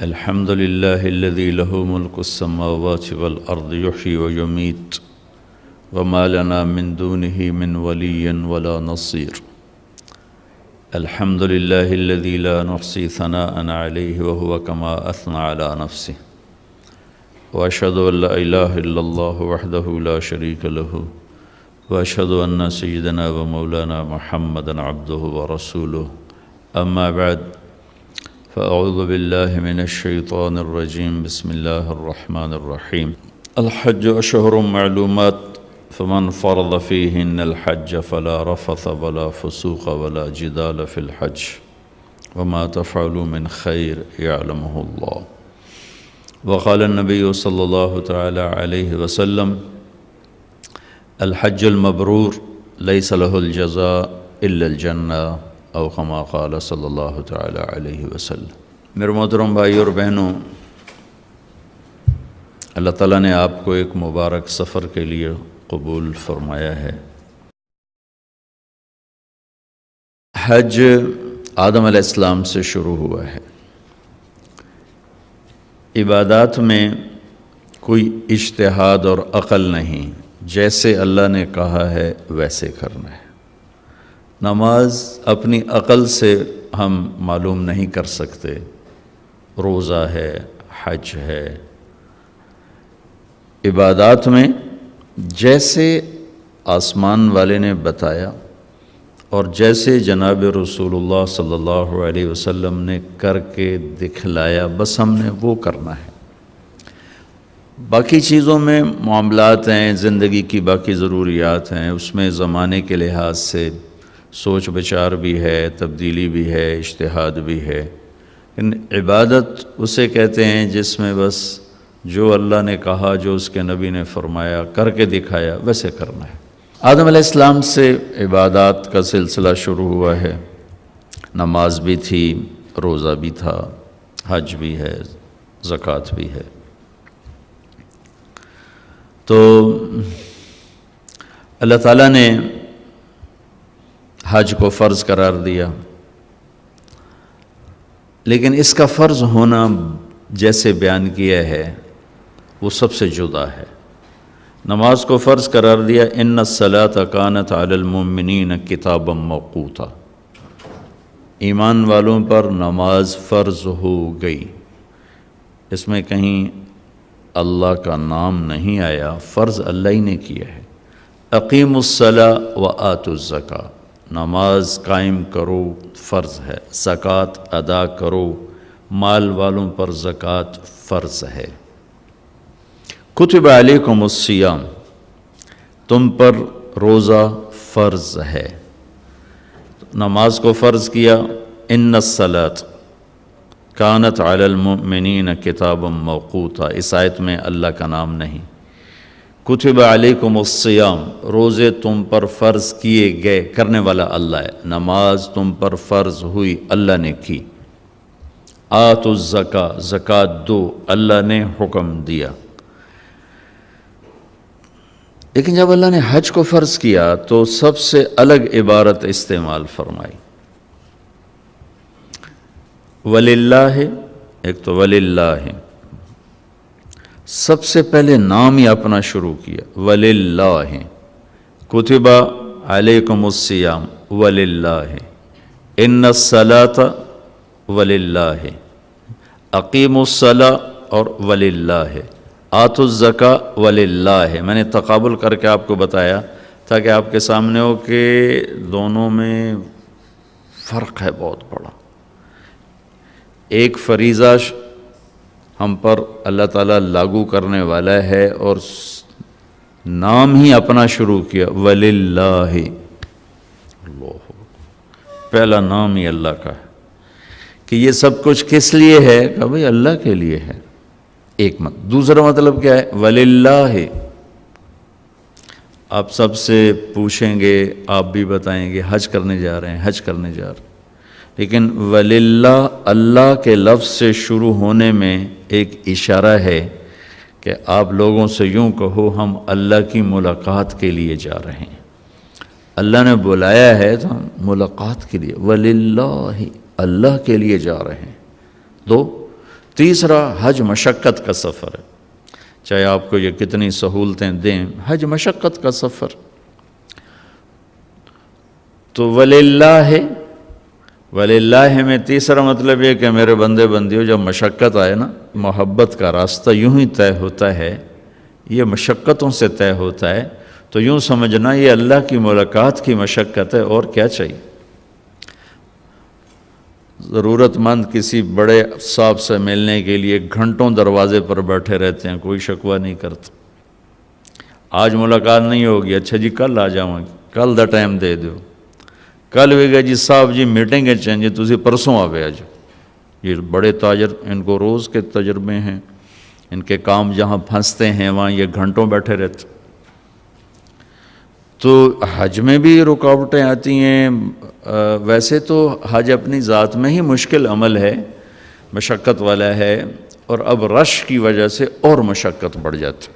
الحمد لله الذي له ملك السماوات والأرض يحيي ويميت وما لنا من دونه من ولي ولا نصير. الحمد لله الذي لا نحصي ثناء عليه وهو كما أثنى على نفسه. وأشهد أن لا إله إلا الله وحده لا شريك له وأشهد أن سيدنا ومولانا محمدا عبده ورسوله. أما بعد، فأعوذ بالله من الشيطان الرجيم. بسم الله الرحمن الرحيم. الحج أشهر معلومات فمن فرض فيهن الحج فلا رفث ولا فسوق ولا جدال في الحج وما تفعلوا من خير يعلمه الله. وقال النبي صلى الله تعالى عليه وسلم: الحج المبرور ليس له الجزاء إلا الجنة او كما قال صلی اللہ تعالی علیہ وسلم. میرے محترم بھائی اور بہنوں، اللہ تعالیٰ نے آپ کو ایک مبارک سفر کے لیے قبول فرمایا ہے. حج آدم علیہ السلام سے شروع ہوا ہے. عبادات میں کوئی اجتہاد اور عقل نہیں، جیسے اللہ نے کہا ہے ویسے کرنا ہے. نماز اپنی عقل سے ہم معلوم نہیں کر سکتے، روزہ ہے، حج ہے. عبادات میں جیسے آسمان والے نے بتایا اور جیسے جناب رسول اللہ صلی اللہ علیہ وسلم نے کر کے دکھلایا، بس ہم نے وہ کرنا ہے. باقی چیزوں میں معاملات ہیں، زندگی کی باقی ضروریات ہیں، اس میں زمانے کے لحاظ سے سوچ بچار بھی ہے، تبدیلی بھی ہے، اجتہاد بھی ہے. لیکن عبادت اسے کہتے ہیں جس میں بس جو اللہ نے کہا، جو اس کے نبی نے فرمایا، کر کے دکھایا، ویسے کرنا ہے. آدم علیہ السلام سے عبادات کا سلسلہ شروع ہوا ہے. نماز بھی تھی، روزہ بھی تھا، حج بھی ہے، زکوٰۃ بھی ہے. تو اللہ تعالیٰ نے حج کو فرض قرار دیا، لیکن اس کا فرض ہونا جیسے بیان کیا ہے وہ سب سے جدا ہے. نماز کو فرض قرار دیا، ان الصلاۃ کانت علی المؤمنین کتابا موقوتا. ایمان والوں پر نماز فرض ہو گئی. اس میں کہیں اللہ کا نام نہیں آیا، فرض اللہ ہی نے کیا ہے. اقیموا الصلاۃ وآتوا الزکاۃ، نماز قائم کرو، فرض ہے. زکوٰۃ ادا کرو، مال والوں پر زکوٰۃ فرض ہے. کتب علیکم الصیام، تم پر روزہ فرض ہے. نماز کو فرض کیا. ان الصلاۃ کانت علی المؤمنین کتابا موقوتا، اس آیت میں اللہ کا نام نہیں. کتب علیکم الصیام، روزے تم پر فرض کیے گئے، کرنے والا اللہ ہے. نماز تم پر فرض ہوئی، اللہ نے کی. آتوا الزکاۃ، زکوٰۃ دو، اللہ نے حکم دیا. لیکن جب اللہ نے حج کو فرض کیا تو سب سے الگ عبارت استعمال فرمائی. وللہ، ایک تو وللہ، سب سے پہلے نام ہی اپنا شروع کیا. وللہ، کتب علیکم الصیام وللہ، ان الصلاۃ وللہ، اقیموا الصلاۃ اور وللہ، آتوا الزکاۃ وللہ. میں نے تقابل کر کے آپ کو بتایا تاکہ آپ کے سامنے ہو کہ دونوں میں فرق ہے بہت بڑا. ایک فریضہ ہم پر اللہ تعالیٰ لاگو کرنے والا ہے اور نام ہی اپنا شروع کیا، وللہ. اللہ، پہلا نام ہی اللہ کا ہے کہ یہ سب کچھ کس لیے ہے؟ کہ بھئی اللہ کے لیے ہے. ایک دوسرا مطلب کیا ہے؟ وللہ. آپ سب سے پوچھیں گے، آپ بھی بتائیں گے حج کرنے جا رہے ہیں، حج کرنے جا رہے ہیں. لیکن وللہ اللہ کے لفظ سے شروع ہونے میں ایک اشارہ ہے کہ آپ لوگوں سے یوں کہو ہم اللہ کی ملاقات کے لیے جا رہے ہیں. اللہ نے بلایا ہے تو ہم ملاقات کے لیے، وللہ، اللہ کے لیے جا رہے ہیں. دو. تیسرا حج مشقت کا سفر ہے، چاہے آپ کو یہ کتنی سہولتیں دیں، حج مشقت کا سفر۔ تو وللہ میں تیسرا مطلب یہ کہ میرے بندے بندیوں، جب مشقت آئے نا، محبت کا راستہ یوں ہی طے ہوتا ہے، یہ مشقتوں سے طے ہوتا ہے، تو یوں سمجھنا یہ اللہ کی ملاقات کی مشقت ہے، اور کیا چاہیے۔ ضرورت مند کسی بڑے صاحب سے ملنے کے لیے گھنٹوں دروازے پر بیٹھے رہتے ہیں، کوئی شکوہ نہیں کرتا۔ آج ملاقات نہیں ہوگی، اچھا جی کل آ جاؤں، کل دا ٹائم دے دو، کل بھی گئے جی صاحب جی میٹنگ ہے چاہیے تسی پرسوں آوے آج۔ یہ بڑے تاجر، ان کو روز کے تجربے ہیں، ان کے کام جہاں پھنستے ہیں وہاں یہ گھنٹوں بیٹھے رہتے۔ تو حج میں بھی رکاوٹیں آتی ہیں۔ ویسے تو حج اپنی ذات میں ہی مشکل عمل ہے، مشقت والا ہے، اور اب رش کی وجہ سے اور مشقت بڑھ جاتی۔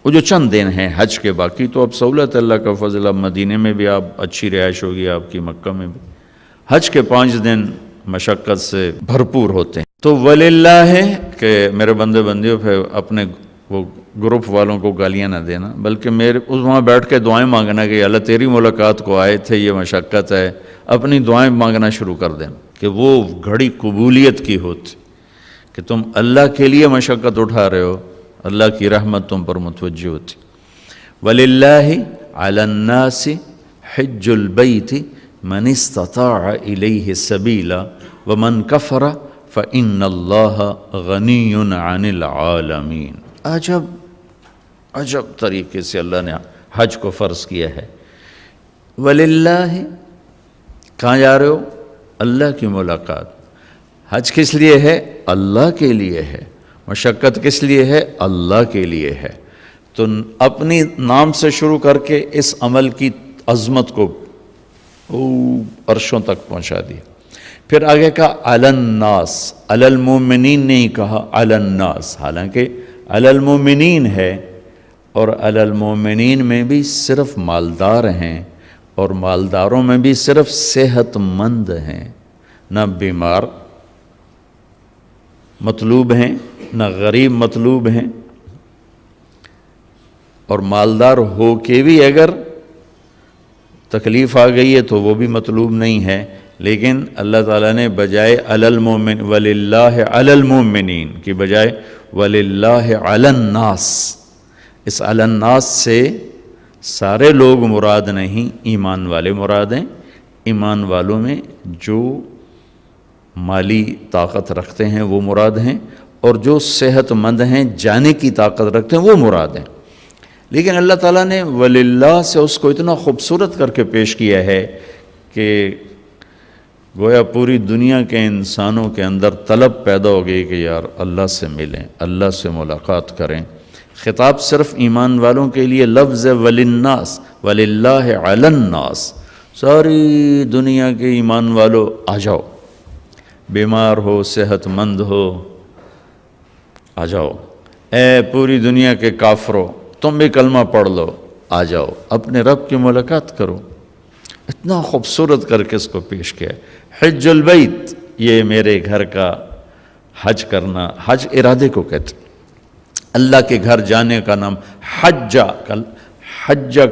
وہ جو چند دن ہیں حج کے، باقی تو اب سہولت اللہ کا فضل، اب مدینے میں بھی آپ اچھی رہائش ہوگی آپ کی، مکہ میں بھی۔ حج کے 5 دن مشقت سے بھرپور ہوتے ہیں۔ تو وللہ ہے کہ میرے بندے بندیوں پہ اپنے وہ گروپ والوں کو گالیاں نہ دینا، بلکہ میرے وہاں بیٹھ کے دعائیں مانگنا کہ اللہ تیری ملاقات کو آئے تھے، یہ مشقت ہے، اپنی دعائیں مانگنا شروع کر دیں کہ وہ گھڑی قبولیت کی ہوتی، کہ تم اللہ کے لیے مشقت اٹھا رہے ہو، اللہ کی رحمت تم پر متوجہ ہوتی۔ وَلِلَّهِ عَلَى النَّاسِ حِجُّ الْبَيْتِ مَنِ اسْتَطَاعَ إِلَيْهِ سَبِيلًا وَمَنْ كَفَرَ فَإِنَّ اللَّهَ غَنِيٌّ عَنِ الْعَالَمِينَ۔ عجب طریقے سے اللہ نے حج کو فرض کیا ہے۔ وَلِلَّهِ، کہاں جا رہے ہو؟ اللہ کی ملاقات۔ حج کس لیے ہے؟ اللہ کے لیے ہے۔ مشقت کس لیے ہے؟ اللہ کے لیے ہے۔ تو اپنی نام سے شروع کر کے اس عمل کی عظمت کو عرشوں تک پہنچا دیا۔ پھر آگے کہا علی الناس، علی المومنین نہیں کہا علی الناس، حالانکہ علی المومنین ہے، اور علی المومنین میں بھی صرف مالدار ہیں، اور مالداروں میں بھی صرف صحت مند ہیں، نہ بیمار مطلوب ہیں نہ غریب مطلوب ہیں۔ اور مالدار ہو کے بھی اگر تکلیف آ گئی ہے تو وہ بھی مطلوب نہیں ہے، لیکن اللہ تعالیٰ نے بجائے علی المومن وللہ علی المومنین کی بجائے وللہ علی الناس، اس علی الناس سے سارے لوگ مراد نہیں، ایمان والے مراد ہیں۔ ایمان والوں میں جو مالی طاقت رکھتے ہیں وہ مراد ہیں، اور جو صحت مند ہیں، جانے کی طاقت رکھتے ہیں، وہ مراد ہیں۔ لیکن اللہ تعالیٰ نے وللہ سے اس کو اتنا خوبصورت کر کے پیش کیا ہے کہ گویا پوری دنیا کے انسانوں کے اندر طلب پیدا ہو گئی کہ یار اللہ سے ملیں، اللہ سے ملاقات کریں۔ خطاب صرف ایمان والوں کے لیے، لفظ وللناس، وللہ علی الناس، ساری دنیا کے ایمان والو آ جاؤ، بیمار ہو صحت مند ہو آ جاؤ، اے پوری دنیا کے کافرو تم بھی کلمہ پڑھ لو، آ جاؤ اپنے رب کی ملاقات کرو۔ اتنا خوبصورت کر کے اس کو پیش کیا ہے۔ حج البیت، یہ میرے گھر کا حج کرنا، حج ارادے کو کہتے ہیں۔ اللہ کے گھر جانے کا نام حج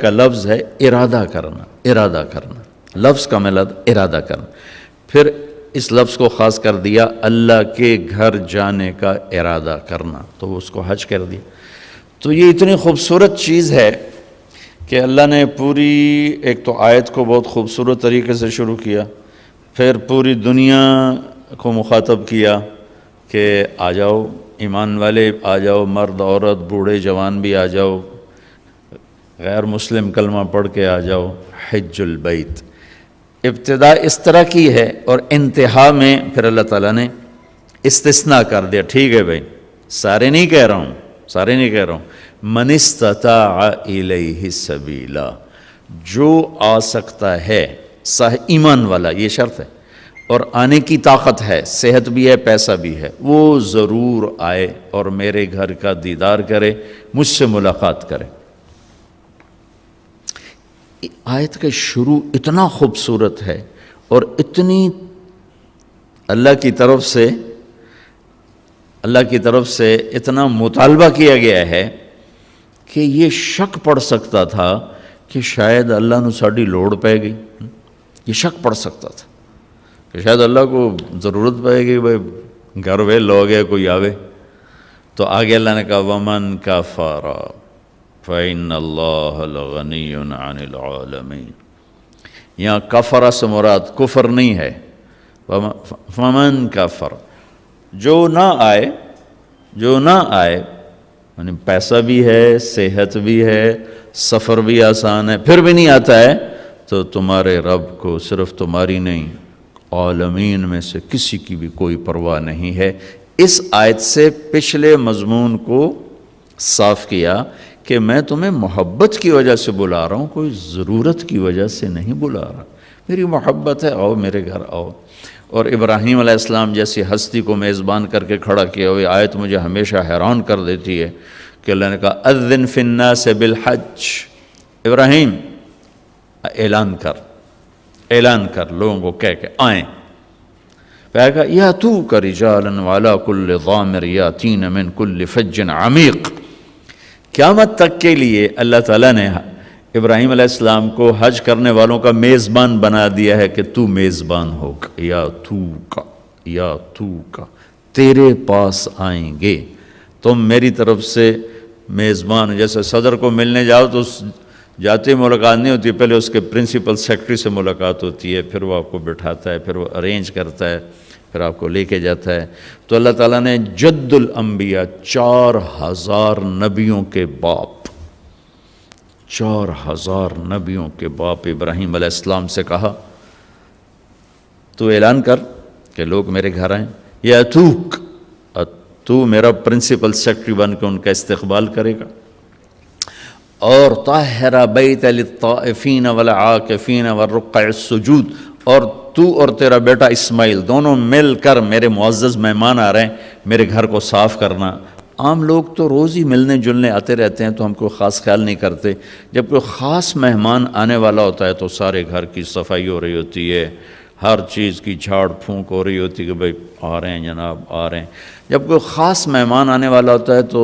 کا لفظ ہے ارادہ کرنا، ارادہ کرنا، لفظ کا مطلب ارادہ کرنا۔ پھر اس لفظ کو خاص کر دیا اللہ کے گھر جانے کا ارادہ کرنا، تو وہ اس کو حج کر دیا۔ تو یہ اتنی خوبصورت چیز ہے کہ اللہ نے پوری ایک تو آیت کو بہت خوبصورت طریقے سے شروع کیا، پھر پوری دنیا کو مخاطب کیا کہ آ جاؤ ایمان والے، آ جاؤ مرد عورت بوڑھے جوان بھی آ جاؤ، غیر مسلم کلمہ پڑھ کے آ جاؤ، حج البیت۔ ابتدا اس طرح کی ہے، اور انتہا میں پھر اللہ تعالیٰ نے استثناء کر دیا، ٹھیک ہے بھائی سارے نہیں کہہ رہا ہوں، سارے نہیں کہہ رہا ہوں، من استطاع الیہ سبیلا، جو آ سکتا ہے، ایمان والا، یہ شرط ہے، اور آنے کی طاقت ہے، صحت بھی ہے پیسہ بھی ہے، وہ ضرور آئے اور میرے گھر کا دیدار کرے، مجھ سے ملاقات کرے۔ آیت کا شروع اتنا خوبصورت ہے، اور اتنی اللہ کی طرف سے اللہ کی طرف سے اتنا مطالبہ کیا گیا ہے کہ یہ شک پڑ سکتا تھا کہ شاید اللہ نو ساڑی لوڑ پائے گئی. یہ شک پڑ سکتا تھا کہ شاید اللہ کو ضرورت پائے گی، بھائی گھر وے لوگ ہے کوئی آوے. تو آگے اللہ نے کہا وَمَنْ كَفَرَ فَإِنَّ اللَّهَ لَغَنِيٌّ عَنِ الْعَالَمِينَ. یہاں کفر سے مراد کفر نہیں ہے. فَمَنْ كَفَرَ، جو نہ آئے یعنی پیسہ بھی ہے، صحت بھی ہے، سفر بھی آسان ہے، پھر بھی نہیں آتا ہے، تو تمہارے رب کو صرف تمہاری نہیں عالمین میں سے کسی کی بھی کوئی پرواہ نہیں ہے. اس آیت سے پچھلے مضمون کو صاف کیا کہ میں تمہیں محبت کی وجہ سے بلا رہا ہوں، کوئی ضرورت کی وجہ سے نہیں بلا رہا. میری محبت ہے، آؤ میرے گھر آؤ. اور ابراہیم علیہ السلام جیسی ہستی کو میزبان کر کے کھڑا کیا ہوئی آیت مجھے ہمیشہ حیران کر دیتی ہے کہ اللہ نے کہا اذن فی الناس بالحج. ابراہیم اعلان کر لوگوں کو کہہ کے آئیں. پھر کہا یاتوک رجالا وعلی کل ضامر یاتین من کل فج عمیق. قیامت تک کے لیے اللہ تعالیٰ نے ابراہیم علیہ السلام کو حج کرنے والوں کا میزبان بنا دیا ہے کہ تو میزبان ہوگا. یا تو کا تیرے پاس آئیں گے. تم میری طرف سے میزبان، جیسے صدر کو ملنے جاؤ تو جاتے ملاقات نہیں ہوتی، پہلے اس کے پرنسپل سیکرٹری سے ملاقات ہوتی ہے، پھر وہ آپ کو بٹھاتا ہے، پھر وہ ارینج کرتا ہے، پھر آپ کو لے کے جاتا ہے. تو اللہ تعالیٰ نے جد الانبیاء 4000 نبیوں کے باپ 4000 نبیوں کے باپ ابراہیم علیہ السلام سے کہا تو اعلان کر کہ لوگ میرے گھر آئیں. یا تو میرا پرنسپل سیکرٹری بن کے ان کا استقبال کرے گا. اور طاہر بیت للطائفین والعاکفین والرکع السجود، اور تو اور تیرا بیٹا اسماعیل دونوں مل کر میرے معزز مہمان آ رہے ہیں، میرے گھر کو صاف کرنا. عام لوگ تو روز ہی ملنے جلنے آتے رہتے ہیں تو ہم کوئی خاص خیال نہیں کرتے. جب کوئی خاص مہمان آنے والا ہوتا ہے تو سارے گھر کی صفائی ہو رہی ہوتی ہے، ہر چیز کی جھاڑ پھونک ہو رہی ہوتی ہے کہ بھائی آ رہے ہیں جناب آ رہے ہیں. جب کوئی خاص مہمان آنے والا ہوتا ہے تو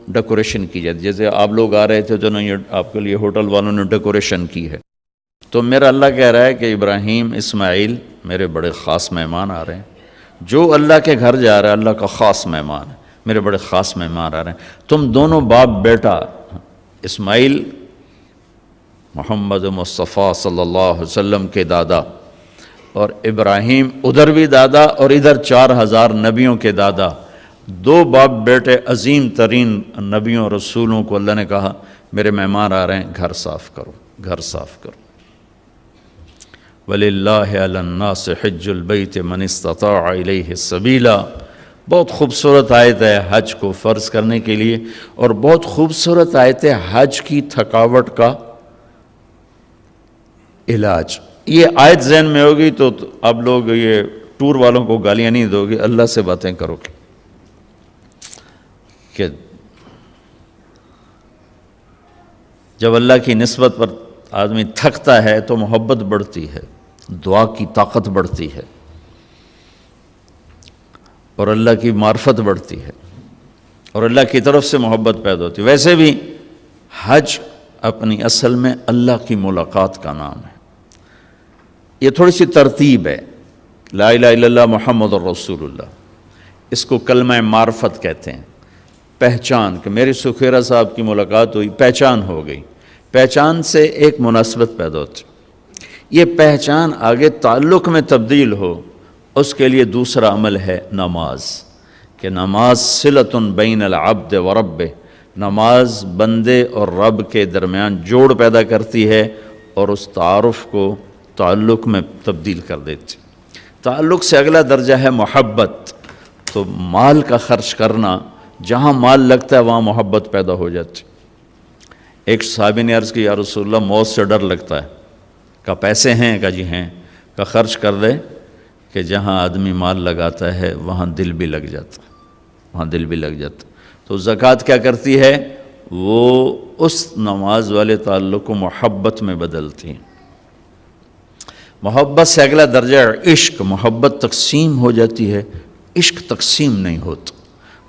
ڈیکوریشن کی جاتی ہے. جیسے آپ لوگ آ رہے تھے جو یہ آپ کے لیے ہوٹل والوں نے ڈیکوریشن کی ہے. تو میرا اللہ کہہ رہا ہے کہ ابراہیم اسماعیل میرے بڑے خاص مہمان آ رہے ہیں. جو اللہ کے گھر جا رہا ہے اللہ کا خاص مہمان ہے، میرے بڑے خاص مہمان آ رہے ہیں. تم دونوں باپ بیٹا اسماعیل محمد مصطفیٰ صلی اللہ علیہ وسلم کے دادا، اور ابراہیم ادھر بھی دادا اور ادھر 4000 نبیوں کے دادا، دو باپ بیٹے عظیم ترین نبیوں رسولوں کو اللہ نے کہا میرے مہمان آ رہے ہیں، گھر صاف کرو. وَلِلَّهِ عَلَى النَّاسِ حِجُّ الْبَيْتِ مَنِ اسْتَطَاعَ إِلَيْهِ سَبِيلًا. بہت خوبصورت آیت ہے حج کو فرض کرنے کے لیے، اور بہت خوبصورت آیت ہے حج کی تھکاوٹ کا علاج. یہ آیت ذہن میں ہوگی تو اب لوگ یہ ٹور والوں کو گالیاں نہیں دو گے، اللہ سے باتیں کرو گے کہ جب اللہ کی نسبت پر آدمی تھکتا ہے تو محبت بڑھتی ہے، دعا کی طاقت بڑھتی ہے، اور اللہ کی معرفت بڑھتی ہے، اور اللہ کی طرف سے محبت پیدا ہوتی ہے. ویسے بھی حج اپنی اصل میں اللہ کی ملاقات کا نام ہے. یہ تھوڑی سی ترتیب ہے. لا الہ الا اللہ محمد الرسول اللہ، اس کو کلمہ معرفت کہتے ہیں. پہچان کہ میری سکھیرا صاحب کی ملاقات ہوئی، پہچان ہو گئی. پہچان سے ایک مناسبت پیدا ہوتی. یہ پہچان آگے تعلق میں تبدیل ہو، اس کے لیے دوسرا عمل ہے نماز، کہ نماز صلۃ بین العبد و رب. نماز بندے اور رب کے درمیان جوڑ پیدا کرتی ہے اور اس تعارف کو تعلق میں تبدیل کر دیتی. تعلق سے اگلا درجہ ہے محبت. تو مال کا خرچ کرنا، جہاں مال لگتا ہے وہاں محبت پیدا ہو جاتی. ایک صحابی نے عرض کی یا رسول اللہ موت سے ڈر لگتا ہے. کہا پیسے ہیں؟ کہا جی ہیں. کہا خرچ کر دے کہ جہاں آدمی مال لگاتا ہے وہاں دل بھی لگ جاتا. تو زکوٰۃ کیا کرتی ہے؟ وہ اس نماز والے تعلق کو محبت میں بدلتی ہے. محبت سے اگلا درجہ عشق. محبت تقسیم ہو جاتی ہے، عشق تقسیم نہیں ہوتا.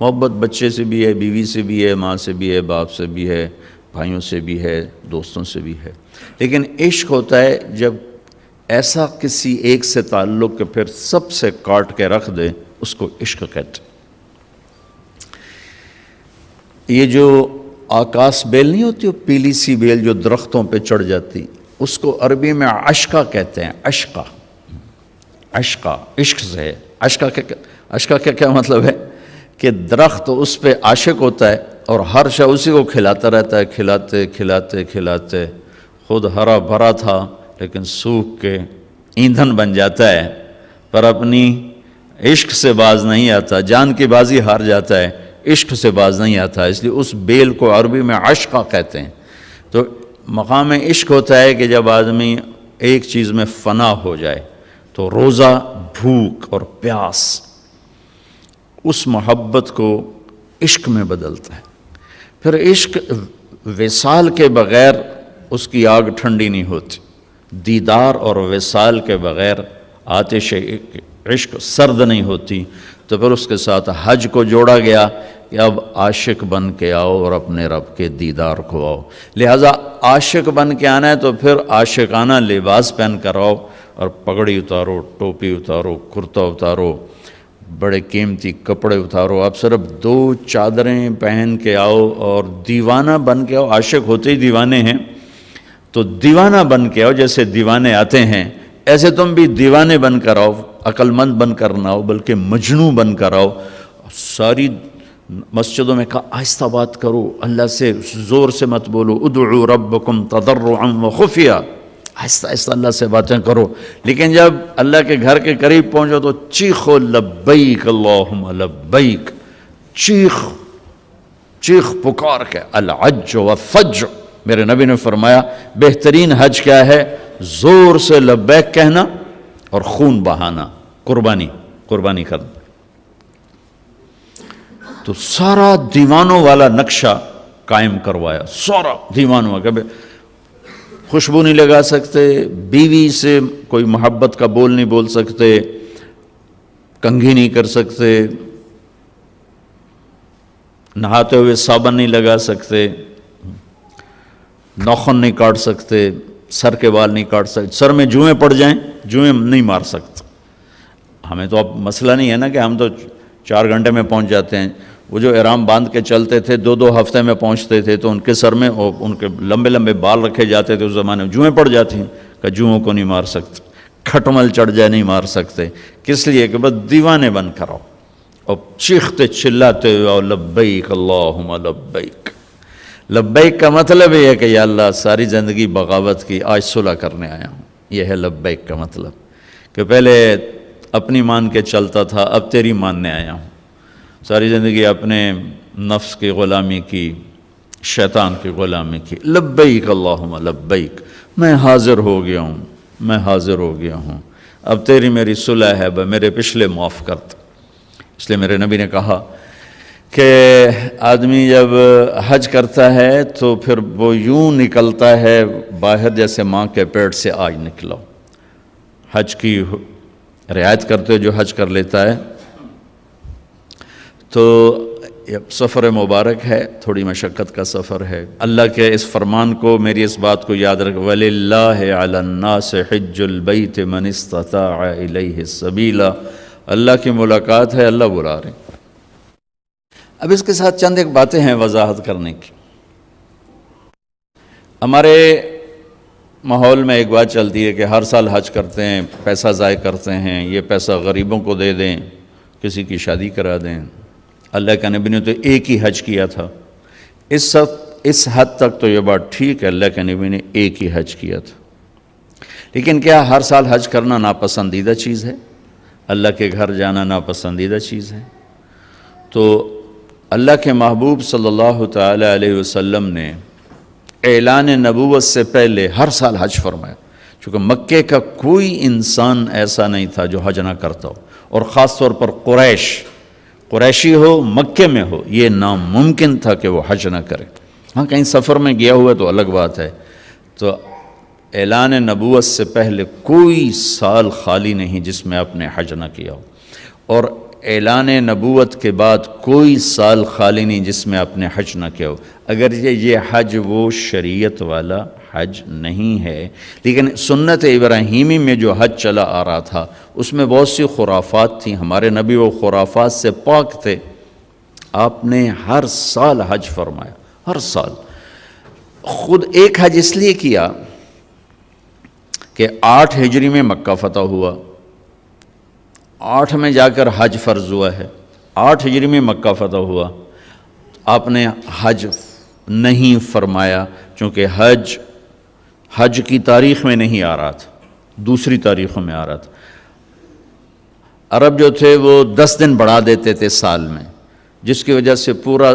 محبت بچے سے بھی ہے، بیوی سے بھی ہے، ماں سے بھی ہے، باپ سے بھی ہے، بھائیوں سے بھی ہے، دوستوں سے بھی ہے، لیکن عشق ہوتا ہے جب ایسا کسی ایک سے تعلق کہ پھر سب سے کاٹ کے رکھ دے، اس کو عشق کہتے ہیں۔ یہ جو آکاس بیل نہیں ہوتی، وہ پیلی سی بیل جو درختوں پہ چڑھ جاتی، اس کو عربی میں عشقہ کہتے ہیں۔ عشقہ، عشقہ عشق سے ہے۔ عشقہ کا کیا مطلب ہے کہ درخت اس پہ عاشق ہوتا ہے اور ہر شے اسی کو کھلاتا رہتا ہے، کھلاتے کھلاتے کھلاتے، خود ہرا بھرا تھا لیکن سوکھ کے ایندھن بن جاتا ہے، پر اپنی عشق سے باز نہیں آتا، جان کی بازی ہار جاتا ہے، عشق سے باز نہیں آتا، اس لیے اس بیل کو عربی میں عشقہ کہتے ہیں۔ تو مقام عشق ہوتا ہے کہ جب آدمی ایک چیز میں فنا ہو جائے تو روزہ بھوک اور پیاس اس محبت کو عشق میں بدلتا ہے۔ پھر عشق وصال کے بغیر اس کی آگ ٹھنڈی نہیں ہوتی، دیدار اور وصال کے بغیر آتش عشق سرد نہیں ہوتی۔ تو پھر اس کے ساتھ حج کو جوڑا گیا کہ اب عاشق بن کے آؤ اور اپنے رب کے دیدار کو آؤ، لہٰذا عاشق بن کے آنا ہے تو پھر عاشقانہ لباس پہن کر آؤ اور پگڑی اتارو، ٹوپی اتارو، کرتا اتارو، بڑے قیمتی کپڑے اتارو، آپ صرف 2 چادریں پہن کے آؤ اور دیوانہ بن کے آؤ۔ عاشق ہوتے ہی دیوانے ہیں، تو دیوانہ بن کے آؤ، جیسے دیوانے آتے ہیں ایسے تم بھی دیوانے بن کر آؤ، عقل مند بن کر نہ آؤ بلکہ مجنوں بن کر آؤ۔ ساری مسجدوں میں کہا آہستہ بات کرو، اللہ سے زور سے مت بولو، ادعوا ربکم تضرعا وخفیہ، آہستہ آہستہ اللہ سے باتیں کرو، لیکن جب اللہ کے گھر کے قریب پہنچو تو چیخو لبیک اللہم لبیک، چیخ پکار کے۔ الحج والفج، میرے نبی نے فرمایا بہترین حج کیا ہے؟ زور سے لبیک کہنا اور خون بہانا، قربانی کرنا۔ تو سارا دیوانوں والا نقشہ قائم کروایا، سارا دیوانوں کا، خوشبو نہیں لگا سکتے، بیوی سے کوئی محبت کا بول نہیں بول سکتے، کنگھی نہیں کر سکتے، نہاتے ہوئے صابن نہیں لگا سکتے، ناخن نہیں کاٹ سکتے، سر کے بال نہیں کاٹ سکتے، سر میں جوئیں پڑ جائیں جوئیں نہیں مار سکتے۔ ہمیں تو اب مسئلہ نہیں ہے نا کہ ہم تو 4 گھنٹے میں پہنچ جاتے ہیں، وہ جو احرام باندھ کے چلتے تھے 2 ہفتے میں پہنچتے تھے، تو ان کے سر میں ان کے لمبے لمبے بال رکھے جاتے تھے، اس زمانے میں جوئیں پڑ جاتی ہیں، کہ جوؤں کو نہیں مار سکتے، کھٹمل چڑھ جائے نہیں مار سکتے، کس لیے کہ بس دیوانے بن کر آؤ اور چیختے چلاتے ہوئے آؤ لبیک اللہم لبیک۔ لبیک کا مطلب یہ ہے کہ یا اللہ ساری زندگی بغاوت کی، آج صلح کرنے آیا ہوں، یہ ہے لبیک کا مطلب، کہ پہلے اپنی مان کے چلتا تھا، اب تیری ماننے آیا ہوں، ساری زندگی اپنے نفس کی غلامی کی، شیطان کی غلامی کی، لبیک اللہم لبیک، میں حاضر ہو گیا ہوں، اب تیری میری صلح ہے، میرے پچھلے معاف کر دے۔ اس لیے میرے نبی نے کہا کہ آدمی جب حج کرتا ہے تو پھر وہ یوں نکلتا ہے باہر جیسے ماں کے پیٹ سے آج نکلا۔ حج کی رعایت کرتے ہوئے جو حج کر لیتا ہے تو سفر مبارک ہے، تھوڑی مشقت کا سفر ہے۔ اللہ کے اس فرمان کو، میری اس بات کو یاد رکھ، وَلِلَّهِ عَلَى النَّاسِ حِجُّ الْبَيْتِ مَنِ اسْتَطَاعَ إِلَيْهِ السَّبِيلَ، اللہ کی ملاقات ہے، اللہ بلا رہے ہیں۔ اب اس کے ساتھ چند ایک باتیں ہیں وضاحت کرنے کی۔ ہمارے ماحول میں ایک بات چلتی ہے کہ ہر سال حج کرتے ہیں، پیسہ ضائع کرتے ہیں، یہ پیسہ غریبوں کو دے دیں، کسی کی شادی کرا دیں۔ اللہ کے نبی نے تو ایک ہی حج کیا تھا، اس حد تک تو یہ بات ٹھیک ہے، اللہ کے نبی نے ایک ہی حج کیا تھا، لیکن کیا ہر سال حج کرنا ناپسندیدہ چیز ہے؟ اللہ کے گھر جانا ناپسندیدہ چیز ہے؟ تو اللہ کے محبوب صلی اللہ تعالی علیہ وسلم نے اعلان نبوت سے پہلے ہر سال حج فرمایا، چونکہ مکے کا کوئی انسان ایسا نہیں تھا جو حج نہ کرتا ہو، اور خاص طور پر قریشی ہو، مکے میں ہو، یہ ناممکن تھا کہ وہ حج نہ کرے۔ ہاں کہیں سفر میں گیا ہوا تو الگ بات ہے۔ تو اعلان نبوت سے پہلے کوئی سال خالی نہیں جس میں آپ نے حج نہ کیا ہو، اور اعلان نبوت کے بعد کوئی سال خالی نہیں جس میں آپ نے حج نہ کیا ہو. اگر یہ حج وہ شریعت والا حج نہیں ہے، لیکن سنت ابراہیمی میں جو حج چلا آ رہا تھا اس میں بہت سی خرافات تھیں. ہمارے نبی وہ خرافات سے پاک تھے. آپ نے ہر سال حج فرمایا، ہر سال. خود ایک حج اس لیے کیا کہ 8 ہجری میں مکہ فتح ہوا، 8 میں جا کر حج فرض ہوا ہے، 8 ہجری میں مکہ فتح ہوا. آپ نے حج نہیں فرمایا چونکہ حج کی تاریخ میں نہیں آ رہا تھا، دوسری تاریخوں میں آ رہا تھا. عرب جو تھے وہ 10 دن بڑھا دیتے تھے سال میں، جس کی وجہ سے پورا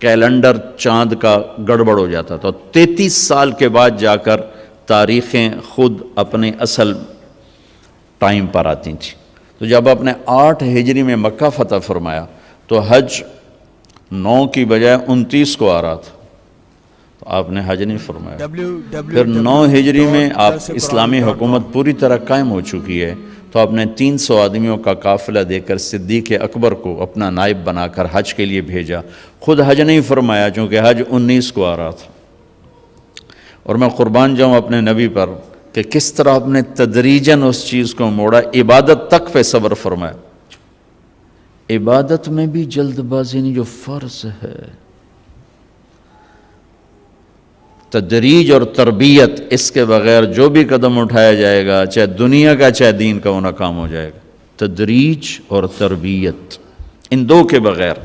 کیلنڈر چاند کا گڑبڑ ہو جاتا تھا. 33 سال کے بعد جا کر تاریخیں خود اپنے اصل ٹائم پر آتی تھیں. تو جب آپ نے 8 ہجری میں مکہ فتح فرمایا تو حج 9 کی بجائے 29 کو آ رہا تھا، تو آپ نے حج نہیں فرمایا. پھر 9 ہجری میں آپ اسلامی حکومت پوری طرح قائم ہو چکی ہے، تو آپ نے 300 آدمیوں کا قافلہ دے کر صدیق اکبر کو اپنا نائب بنا کر حج کے لیے بھیجا. خود حج نہیں فرمایا چونکہ حج 19 کو آ رہا تھا. اور میں قربان جاؤں اپنے نبی پر کہ کس طرح آپ نے تدریجاً اس چیز کو موڑا. عبادت تک پہ صبر فرمایا. عبادت میں بھی جلد بازی نہیں، جو فرض ہے. تدریج اور تربیت، اس کے بغیر جو بھی قدم اٹھایا جائے گا، چاہے دنیا کا چاہے دین کا، وہ ناکام ہو جائے گا. تدریج اور تربیت، ان دو کے بغیر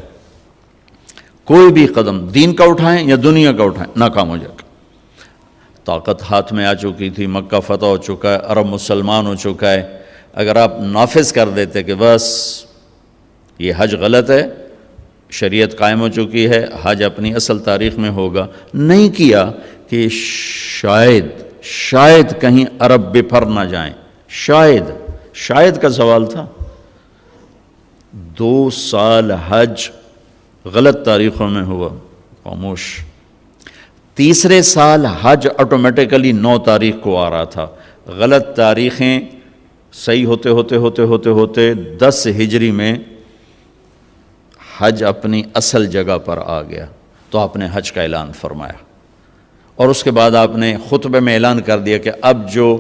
کوئی بھی قدم دین کا اٹھائیں یا دنیا کا اٹھائیں ناکام ہو جائے گا. طاقت ہاتھ میں آ چکی تھی، مکہ فتح ہو چکا ہے، عرب مسلمان ہو چکا ہے. اگر آپ نافذ کر دیتے کہ بس یہ حج غلط ہے، شریعت قائم ہو چکی ہے، حج اپنی اصل تاریخ میں ہوگا، نہیں کیا کہ شاید کہیں عرب بپھر نہ جائیں. شاید کا سوال تھا. 2 سال حج غلط تاریخوں میں ہوا، خاموش. تیسرے سال حج آٹومیٹیکلی 9 تاریخ کو آ رہا تھا. غلط تاریخیں صحیح ہوتے 10 ہجری میں حج اپنی اصل جگہ پر آ گیا. تو آپ نے حج کا اعلان فرمایا، اور اس کے بعد آپ نے خطبے میں اعلان کر دیا کہ اب جو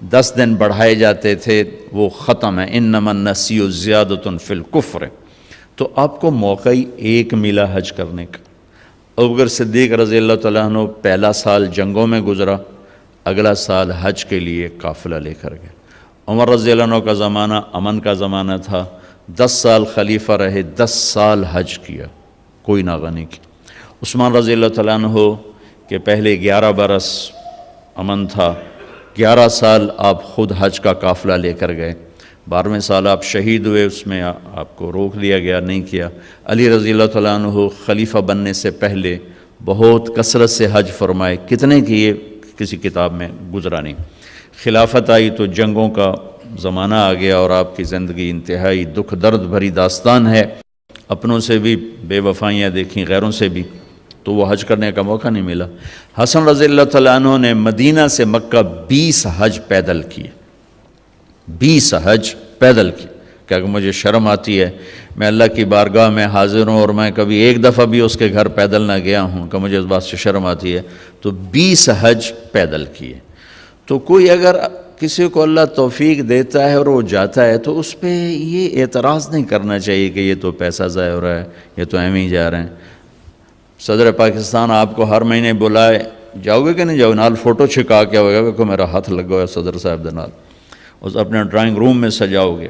10 دن بڑھائے جاتے تھے وہ ختم ہے. انما النسیء زیادۃ فی الکفر. تو آپ کو موقع ہی ایک ملا حج کرنے کا. ابوبکر صدیق رضی اللہ تعالیٰ عنہ پہلا سال جنگوں میں گزرا، اگلا سال حج کے لیے قافلہ لے کر گئے. عمر رضی اللہ عنہ کا زمانہ امن کا زمانہ تھا، 10 سال خلیفہ رہے، 10 سال حج کیا، کوئی ناغہ نہیں کی. عثمان رضی اللہ تعالیٰ عنہ کہ پہلے 11 برس امن تھا، 11 سال آپ خود حج کا قافلہ لے کر گئے. 12ویں سال آپ شہید ہوئے، اس میں آپ کو روک دیا گیا، نہیں کیا. علی رضی اللہ تعالیٰ عنہ خلیفہ بننے سے پہلے بہت کثرت سے حج فرمائے، کتنے کیے کسی کتاب میں گزرا نہیں. خلافت آئی تو جنگوں کا زمانہ آ گیا اور آپ کی زندگی انتہائی دکھ درد بھری داستان ہے. اپنوں سے بھی بے وفائیاں دیکھیں، غیروں سے بھی، تو وہ حج کرنے کا موقع نہیں ملا. حسن رضی اللہ تعالیٰ عنہ نے مدینہ سے مکہ 20 حج پیدل کیے، 20 حج پیدل کی. کہ اگر مجھے شرم آتی ہے، میں اللہ کی بارگاہ میں حاضر ہوں اور میں کبھی ایک دفعہ بھی اس کے گھر پیدل نہ گیا ہوں کہ مجھے اس بات سے شرم آتی ہے، تو 20 حج پیدل کیے. تو کوئی اگر کسی کو اللہ توفیق دیتا ہے اور وہ جاتا ہے تو اس پہ یہ اعتراض نہیں کرنا چاہیے کہ یہ تو پیسہ ضائع ہو رہا ہے، یہ تو ایم ہی جا رہے ہیں. صدر پاکستان آپ کو ہر مہینے بلائے، جاؤ گے کہ نہیں جاؤ؟ نال فوٹو چھکا کے ہوگا کہ میرا ہاتھ لگا ہوا صدر صاحب دے نال، اس اپنے ڈرائنگ روم میں سجاؤ گے.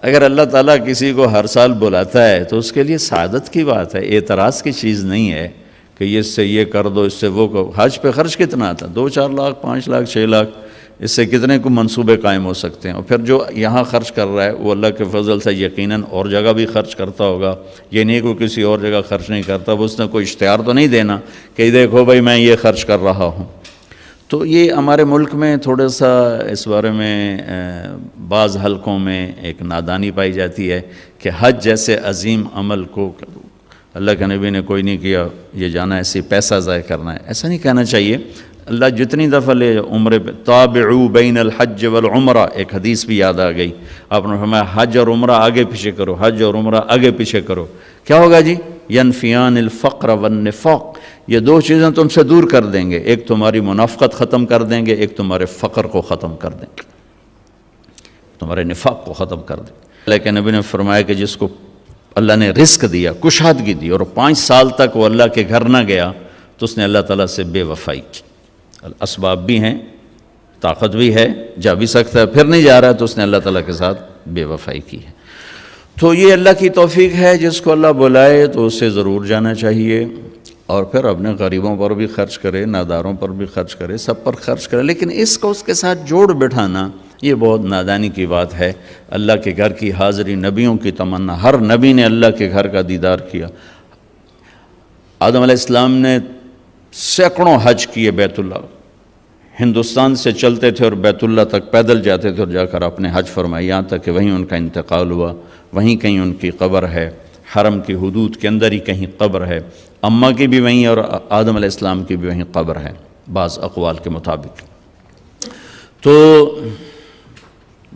اگر اللہ تعالیٰ کسی کو ہر سال بلاتا ہے تو اس کے لیے سعادت کی بات ہے، اعتراض کی چیز نہیں ہے کہ یہ اس سے یہ کر دو، اس سے وہ کرو. حج پہ خرچ کتنا آتا؟ 2-4 لاکھ، 5 لاکھ، 6 لاکھ، اس سے کتنے کو منصوبے قائم ہو سکتے ہیں. اور پھر جو یہاں خرچ کر رہا ہے وہ اللہ کے فضل سے یقیناً اور جگہ بھی خرچ کرتا ہوگا. یہ نہیں کہ کسی اور جگہ خرچ نہیں کرتا، وہ اس نے کوئی اشتہار تو نہیں دینا کہ دیکھو بھائی میں یہ خرچ کر رہا ہوں. تو یہ ہمارے ملک میں تھوڑا سا اس بارے میں بعض حلقوں میں ایک نادانی پائی جاتی ہے کہ حج جیسے عظیم عمل کو اللہ کے نبی نے کوئی نہیں کیا، یہ جانا ایسے پیسہ ضائع کرنا ہے. ایسا نہیں کہنا چاہیے. اللہ جتنی دفعہ لے عمرے پہ، تابعو بین الحج والعمرہ، ایک حدیث بھی یاد آ گئی، آپ نے فرمایا حج اور عمرہ آگے پیچھے کرو، حج اور عمرہ آگے پیچھے کرو، کیا ہوگا جی؟ ینفیان الفقر والنفاق، یہ دو چیزیں تم سے دور کر دیں گے، ایک تمہاری منافقت ختم کر دیں گے، ایک تمہارے فقر کو ختم کر دیں گے، تمہارے نفاق کو ختم کر دیں گے۔ لیکن نبی نے فرمایا کہ جس کو اللہ نے رزق دیا، کشادگی دی، اور 5 سال تک وہ اللہ کے گھر نہ گیا، تو اس نے اللہ تعالیٰ سے بے وفائی کی۔ اسباب بھی ہیں، طاقت بھی ہے، جا بھی سکتا ہے، پھر نہیں جا رہا، تو اس نے اللہ تعالیٰ کے ساتھ بے وفائی کی ہے۔ تو یہ اللہ کی توفیق ہے، جس کو اللہ بلائے تو اسے ضرور جانا چاہیے، اور پھر اپنے غریبوں پر بھی خرچ کرے، ناداروں پر بھی خرچ کرے، سب پر خرچ کرے، لیکن اس کو اس کے ساتھ جوڑ بٹھانا یہ بہت نادانی کی بات ہے۔ اللہ کے گھر کی حاضری نبیوں کی تمنا، ہر نبی نے اللہ کے گھر کا دیدار کیا۔ آدم علیہ السلام نے سینکڑوں حج کیے بیت اللہ، ہندوستان سے چلتے تھے اور بیت اللہ تک پیدل جاتے تھے اور جا کر اپنے حج فرمائے، یہاں تک کہ وہیں ان کا انتقال ہوا، وہیں کہیں ان کی قبر ہے، حرم کی حدود کے اندر ہی کہیں قبر ہے، اماں کی بھی وہیں اور آدم علیہ السلام کی بھی وہیں قبر ہے بعض اقوال کے مطابق۔ تو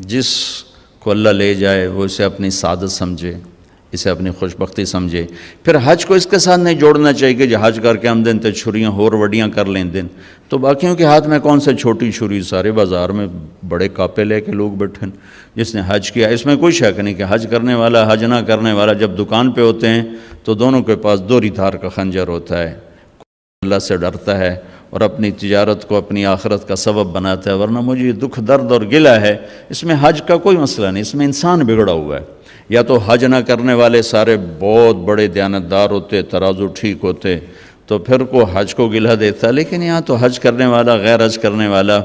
جس کو اللہ لے جائے وہ اسے اپنی سعادت سمجھے، اسے اپنی خوش بختی سمجھے۔ پھر حج کو اس کے ساتھ نہیں جوڑنا چاہیے کہ جو حج کر کے ہم دن تے چھریاں ہور وڈیاں کر لیں دن، تو باقیوں کے ہاتھ میں کون سے چھوٹی چھری، سارے بازار میں بڑے کاپے لے کے لوگ بیٹھے، جس نے حج کیا۔ اس میں کوئی شک نہیں کہ حج کرنے والا، حج نہ کرنے والا جب دکان پہ ہوتے ہیں تو دونوں کے پاس دوری دھار کا خنجر ہوتا ہے، اللہ سے ڈرتا ہے اور اپنی تجارت کو اپنی آخرت کا سبب بناتا ہے، ورنہ مجھے دکھ درد اور گلہ ہے۔ اس میں حج کا کوئی مسئلہ نہیں، اس میں انسان بگڑا ہوا ہے۔ یا تو حج نہ کرنے والے سارے بہت بڑے دیانتدار ہوتے، ترازو ٹھیک ہوتے، تو پھر کو حج کو گلہ دیتا، لیکن یہاں تو حج کرنے والا، غیر حج کرنے والا،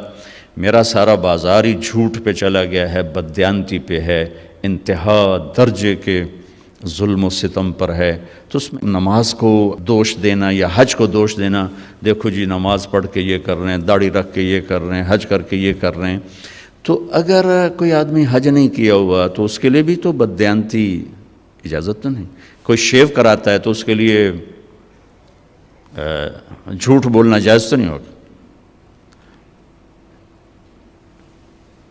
میرا سارا بازار ہی جھوٹ پہ چلا گیا ہے، بددیانتی پہ ہے، انتہا درجے کے ظلم و ستم پر ہے۔ تو اس میں نماز کو دوش دینا یا حج کو دوش دینا، دیکھو جی نماز پڑھ کے یہ کر رہے ہیں، داڑھی رکھ کے یہ کر رہے ہیں، حج کر کے یہ کر رہے ہیں، تو اگر کوئی آدمی حج نہیں کیا ہوا تو اس کے لیے بھی تو بددیانتی اجازت تو نہیں۔ کوئی شیو کراتا ہے تو اس کے لیے جھوٹ بولنا جائز تو نہیں ہوگا۔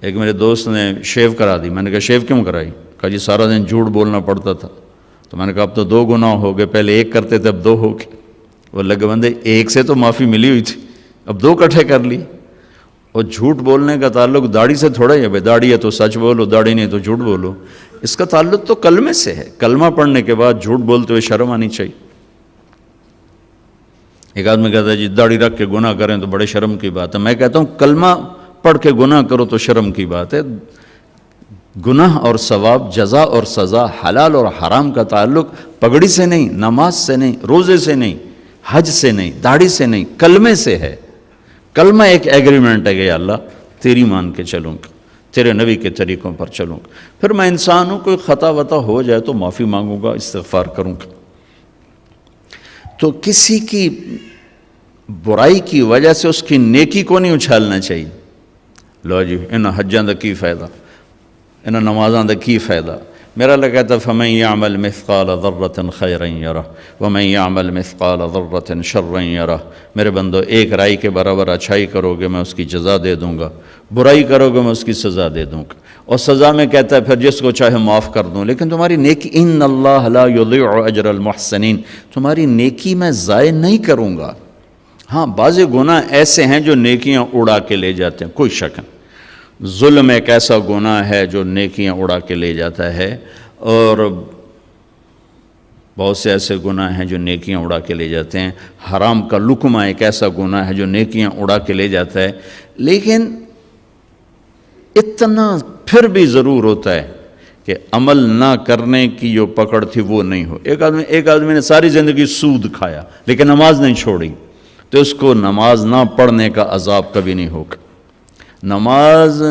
ایک میرے دوست نے شیو کرا دی، میں نے کہا شیو کیوں کرائی؟ کہا جی سارا دن جھوٹ بولنا پڑتا تھا۔ تو میں نے کہا اب تو 2 گناہ ہو گئے، پہلے 1 کرتے تھے اب 2 ہو گئے۔ وہ اللہ کے بندے 1 سے تو معافی ملی ہوئی تھی، اب 2 اکٹھے کر لی۔ اور جھوٹ بولنے کا تعلق داڑھی سے تھوڑا ہی ہے، بھائی داڑھی ہے تو سچ بولو، داڑھی نہیں تو جھوٹ بولو، اس کا تعلق تو کلمے سے ہے۔ کلمہ پڑھنے کے بعد جھوٹ بولتے ہوئے شرم آنی چاہیے۔ ایک آدمی کہتا ہے جی داڑھی رکھ کے گناہ کریں تو بڑے شرم کی بات ہے، میں کہتا ہوں کلمہ پڑھ کے گناہ کرو تو شرم کی بات ہے۔ گناہ اور ثواب، جزا اور سزا، حلال اور حرام کا تعلق پگڑی سے نہیں، نماز سے نہیں، روزے سے نہیں، حج سے نہیں، داڑھی سے نہیں، کلمے سے ہے۔ کلمہ ایک ایگریمنٹ ہے کہ یا اللہ تیری مان کے چلوں گا، تیرے نبی کے طریقوں پر چلوں گا، پھر میں انسان ہوں، کوئی خطا وطا ہو جائے تو معافی مانگوں گا، استغفار کروں گا۔ تو کسی کی برائی کی وجہ سے اس کی نیکی کو نہیں اچھالنا چاہیے۔ لو جی انہاں حجاں دا کی فائدہ، انہاں نمازاں دا کی فائدہ۔ میرا اللہ کہتا ہے فَمَن يَعْمَلْ مِثْقَالَ ذَرَّةٍ خَيْرًا يَرَهُ وَمَن يَعْمَلْ مِثْقَالَ ذَرَّةٍ شَرًّا يَرَهُ۔ میرے بندو ایک رائی کے برابر اچھائی کرو گے میں اس کی جزا دے دوں گا، برائی کرو گے میں اس کی سزا دے دوں گا، اور سزا میں کہتا ہے پھر جس کو چاہے معاف کر دوں، لیکن تمہاری نیکی ان اللہ لا یضیع اجر المحسنین، تمہاری نیکی میں ضائع نہیں کروں گا۔ ہاں بعض گناہ ایسے ہیں جو نیکیاں اڑا کے لے جاتے ہیں، کوئی شک نہیں۔ ظلم ایک ایسا گناہ ہے جو نیکیاں اڑا کے لے جاتا ہے، اور بہت سے ایسے گناہ ہیں جو نیکیاں اڑا کے لے جاتے ہیں۔ حرام کا لقمہ ایک ایسا گناہ ہے جو نیکیاں اڑا کے لے جاتا ہے، لیکن اتنا پھر بھی ضرور ہوتا ہے کہ عمل نہ کرنے کی جو پکڑ تھی وہ نہیں ہو۔ ایک آدمی نے ساری زندگی سود کھایا لیکن نماز نہیں چھوڑی، تو اس کو نماز نہ پڑھنے کا عذاب کبھی نہیں ہوگا۔ نماز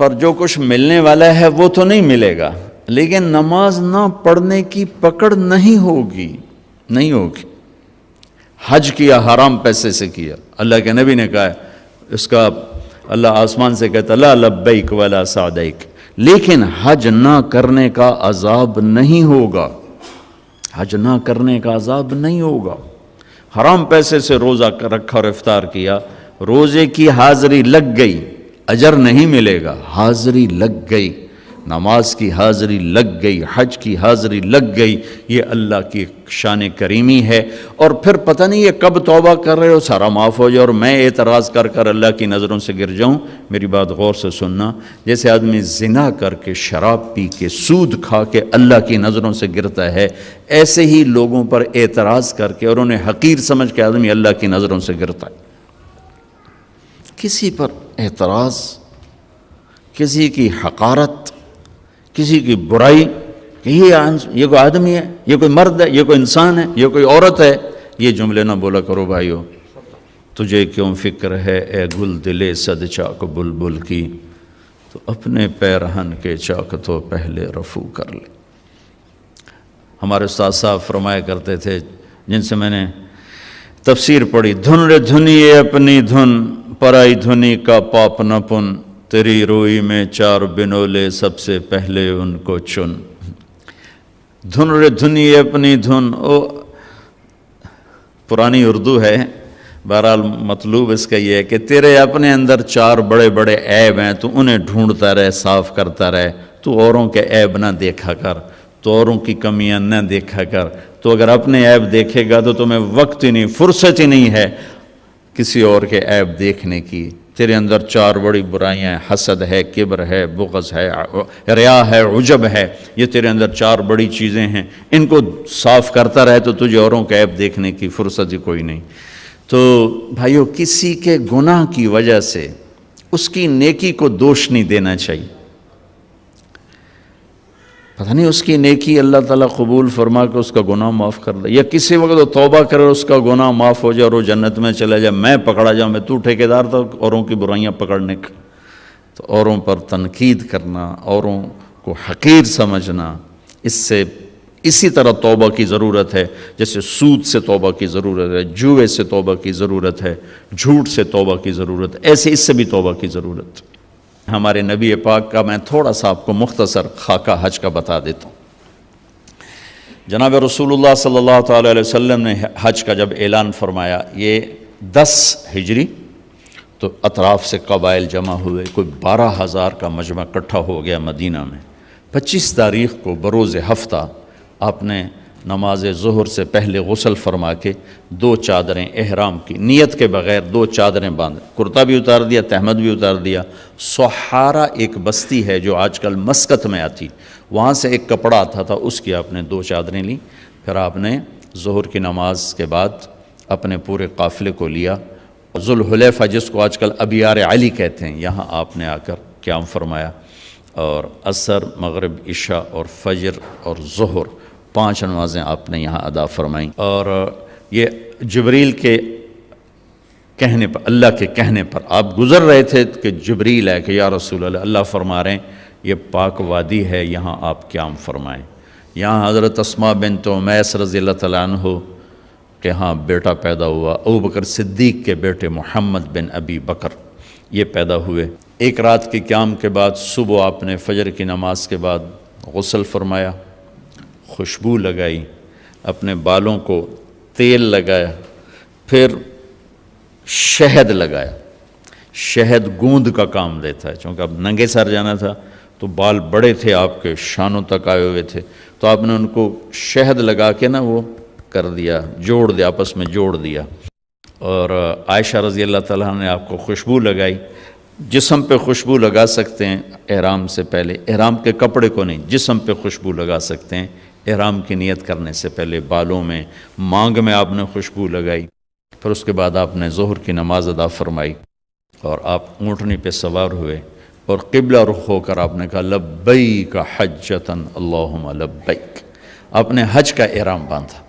پر جو کچھ ملنے والا ہے وہ تو نہیں ملے گا، لیکن نماز نہ پڑھنے کی پکڑ نہیں ہوگی۔ حج کیا حرام پیسے سے کیا، اللہ کے نبی نے کہا اس کا اللہ آسمان سے کہتا لا لبیک ولا سعدیک، لیکن حج نہ کرنے کا عذاب نہیں ہوگا، حج نہ کرنے کا عذاب نہیں ہوگا۔ حرام پیسے سے روزہ رکھا اور افطار کیا، روزے کی حاضری لگ گئی، اجر نہیں ملے گا، حاضری لگ گئی، نماز کی حاضری لگ گئی، حج کی حاضری لگ گئی، یہ اللہ کی شان کریمی ہے۔ اور پھر پتہ نہیں یہ کب توبہ کر رہے ہو، سارا معاف ہو جائے، اور میں اعتراض کر کر اللہ کی نظروں سے گر جاؤں۔ میری بات غور سے سننا، جیسے آدمی زنا کر کے، شراب پی کے، سود کھا کے اللہ کی نظروں سے گرتا ہے، ایسے ہی لوگوں پر اعتراض کر کے اور انہیں حقیر سمجھ کے آدمی اللہ کی نظروں سے گرتا ہے۔ کسی پر اعتراض، کسی کی حقارت، کسی کی برائی کہ یہ کوئی آدمی ہے، یہ کوئی مرد ہے، یہ کوئی انسان ہے، یہ کوئی عورت ہے، یہ جملے نہ بولا کرو بھائیو۔ تجھے کیوں فکر ہے اے گل دلے صد چاک بلبل کی، تو اپنے پیرہن کے چاک تو پہلے رفو کر لے۔ ہمارے استاد صاحب فرمایا کرتے تھے، جن سے میں نے تفسیر پڑھی، دھن رے دھنیے اپنی دھن، پرائی دھنی کا پاپ نہ پن، تیری روئی میں چار بنولے سب سے پہلے ان کو چن۔ دھن رے دھنیے اپنی دھن، پرانی اردو ہے، بہرحال مطلوب اس کا یہ ہے کہ تیرے اپنے اندر چار بڑے بڑے عیب ہیں، تو انہیں ڈھونڈتا رہے، صاف کرتا رہے، تو اوروں کے عیب نہ دیکھا کر، تو اوروں کی کمیاں نہ دیکھا کر۔ تو اگر اپنے عیب دیکھے گا تو تمہیں وقت ہی نہیں، فرصت ہی نہیں ہے کسی اور کے عیب دیکھنے کی۔ تیرے اندر چار بڑی برائیاں ہیں، حسد ہے، کبر ہے، بغض ہے، ریا ہے، عجب ہے، یہ تیرے اندر چار بڑی چیزیں ہیں، ان کو صاف کرتا رہے تو تجھے اوروں کا عیب دیکھنے کی فرصت ہی کوئی نہیں۔ تو بھائیو، کسی کے گناہ کی وجہ سے اس کی نیکی کو دوش نہیں دینا چاہیے۔ پتہ نہیں اس کی نیکی اللہ تعالیٰ قبول فرما کے اس کا گناہ معاف کر دے، یا کسی وقت وہ توبہ کرے اس کا گناہ معاف ہو جائے اور وہ جنت میں چلا جائے، میں پکڑا جاؤں، میں تو ٹھیکیدار تھا اوروں کی برائیاں پکڑنے کا۔ تو اوروں پر تنقید کرنا، اوروں کو حقیر سمجھنا، اسی طرح توبہ کی ضرورت ہے، جیسے سود سے توبہ کی ضرورت ہے، جوئے سے توبہ کی ضرورت ہے، جھوٹ سے توبہ کی ضرورت ہے، ایسے اس سے بھی توبہ کی ضرورت ہے۔ ہمارے نبی پاک کا میں تھوڑا سا آپ کو مختصر خاکہ حج کا بتا دیتا ہوں۔ جناب رسول اللہ صلی اللہ تعالیٰ علیہ وسلم نے حج کا جب اعلان فرمایا، یہ 10 ہجری، تو اطراف سے قبائل جمع ہوئے، کوئی 12,000 کا مجمع اکٹھا ہو گیا مدینہ میں۔ 25 تاریخ کو بروز ہفتہ آپ نے نماز ظہر سے پہلے غسل فرما کے 2 چادریں احرام کی نیت کے بغیر 2 چادریں باندھ، کرتا بھی اتار دیا، تہمد بھی اتار دیا۔ سحارہ ایک بستی ہے جو آج کل مسقط میں آتی، وہاں سے ایک کپڑا آتا تھا، اس کی آپ نے 2 چادریں لیں۔ پھر آپ نے ظہر کی نماز کے بعد اپنے پورے قافلے کو لیا، ذوالحلیفہ جس کو آج کل ابیار علی کہتے ہیں، یہاں آپ نے آ کر قیام فرمایا، اور عصر، مغرب، عشاء اور فجر اور ظہر 5 نمازیں آپ نے یہاں ادا فرمائیں۔ اور یہ جبریل کے کہنے پر، اللہ کے کہنے پر آپ گزر رہے تھے کہ جبریل ہے کہ یا رسول اللہ، اللہ فرما رہے ہیں یہ پاک وادی ہے، یہاں آپ قیام فرمائیں۔ یہاں حضرت اسماء بنت امیس رضی اللہ تعالیٰ عنہ کہ ہاں بیٹا پیدا ہوا، ابوبکر صدیق کے بیٹے محمد بن ابی بکر یہ پیدا ہوئے۔ ایک رات کے قیام کے بعد صبح آپ نے فجر کی نماز کے بعد غسل فرمایا، خوشبو لگائی، اپنے بالوں کو تیل لگایا، پھر شہد لگایا۔ شہد گوند کا کام دیتا ہے، چونکہ اب ننگے سر جانا تھا تو بال بڑے تھے، آپ کے شانوں تک آئے ہوئے تھے، تو آپ نے ان کو شہد لگا کے نا وہ کر دیا، جوڑ دیا، آپس میں جوڑ دیا۔ اور عائشہ رضی اللہ تعالیٰ نے آپ کو خوشبو لگائی۔ جسم پہ خوشبو لگا سکتے ہیں احرام سے پہلے، احرام کے کپڑے کو نہیں، جسم پہ خوشبو لگا سکتے ہیں احرام کی نیت کرنے سے پہلے، بالوں میں، مانگ میں آپ نے خوشبو لگائی۔ پھر اس کے بعد آپ نے ظہر کی نماز ادا فرمائی اور آپ اونٹنی پہ سوار ہوئے اور قبلہ رخ ہو کر آپ نے کہا لبیک حجۃ اللہم لبیک، آپ نے حج کا احرام باندھا۔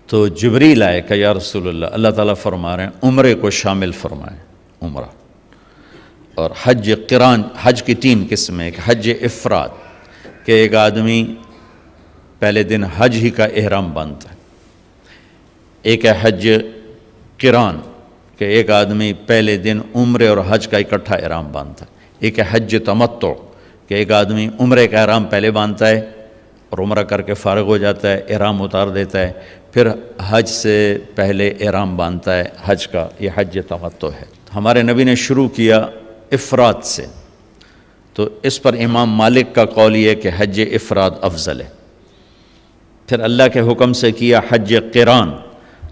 تو جبریل آئے کہ یا رسول اللہ، اللہ تعالیٰ فرما رہے ہیں عمرے کو شامل فرمائیں، عمرہ اور حج قران۔ حج کی 3 قسمیں، ایک حج افراد کہ ایک آدمی پہلے دن حج ہی کا احرام باندھتا ہے، ایک ہے حج قران کہ ایک آدمی پہلے دن عمرے اور حج کا اکٹھا احرام باندھتا ہے، ایک ہے حج تمتع کہ ایک آدمی عمرے کا احرام پہلے باندھتا ہے اور عمرہ کر کے فارغ ہو جاتا ہے، احرام اتار دیتا ہے، پھر حج سے پہلے احرام باندھتا ہے حج کا، یہ حج تمتع ہے۔ ہمارے نبی نے شروع کیا افراد سے، تو اس پر امام مالک کا قول یہ ہے کہ حج افراد افضل ہے۔ پھر اللہ کے حکم سے کیا حج قران،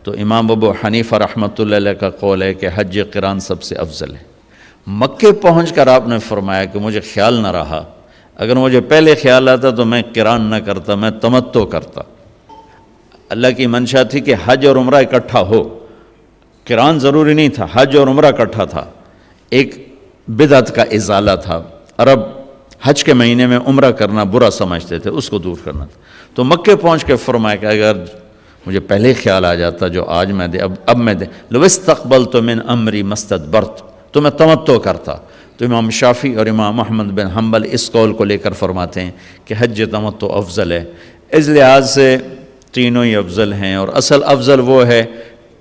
تو امام ابو حنیفہ رحمۃ اللہ علیہ کا قول ہے کہ حج قران سب سے افضل ہے۔ مکے پہنچ کر آپ نے فرمایا کہ مجھے خیال نہ رہا، اگر مجھے پہلے خیال آتا تو میں قران نہ کرتا، میں تمتع کرتا۔ اللہ کی منشا تھی کہ حج اور عمرہ اکٹھا ہو، قران ضروری نہیں تھا، حج اور عمرہ اکٹھا تھا۔ ایک بدعت کا ازالہ تھا، عرب حج کے مہینے میں عمرہ کرنا برا سمجھتے تھے، اس کو دور کرنا تھا۔ تو مکے پہنچ کے فرمایا کہ اگر مجھے پہلے خیال آ جاتا جو آج میں دے اب میں دے لو استقبلت من امری ما استدبرت، تو میں تمتع کرتا۔ تو امام شافعی اور امام احمد بن حنبل اس قول کو لے کر فرماتے ہیں کہ حج تمتع افضل ہے۔ اس لحاظ سے تینوں ہی افضل ہیں، اور اصل افضل وہ ہے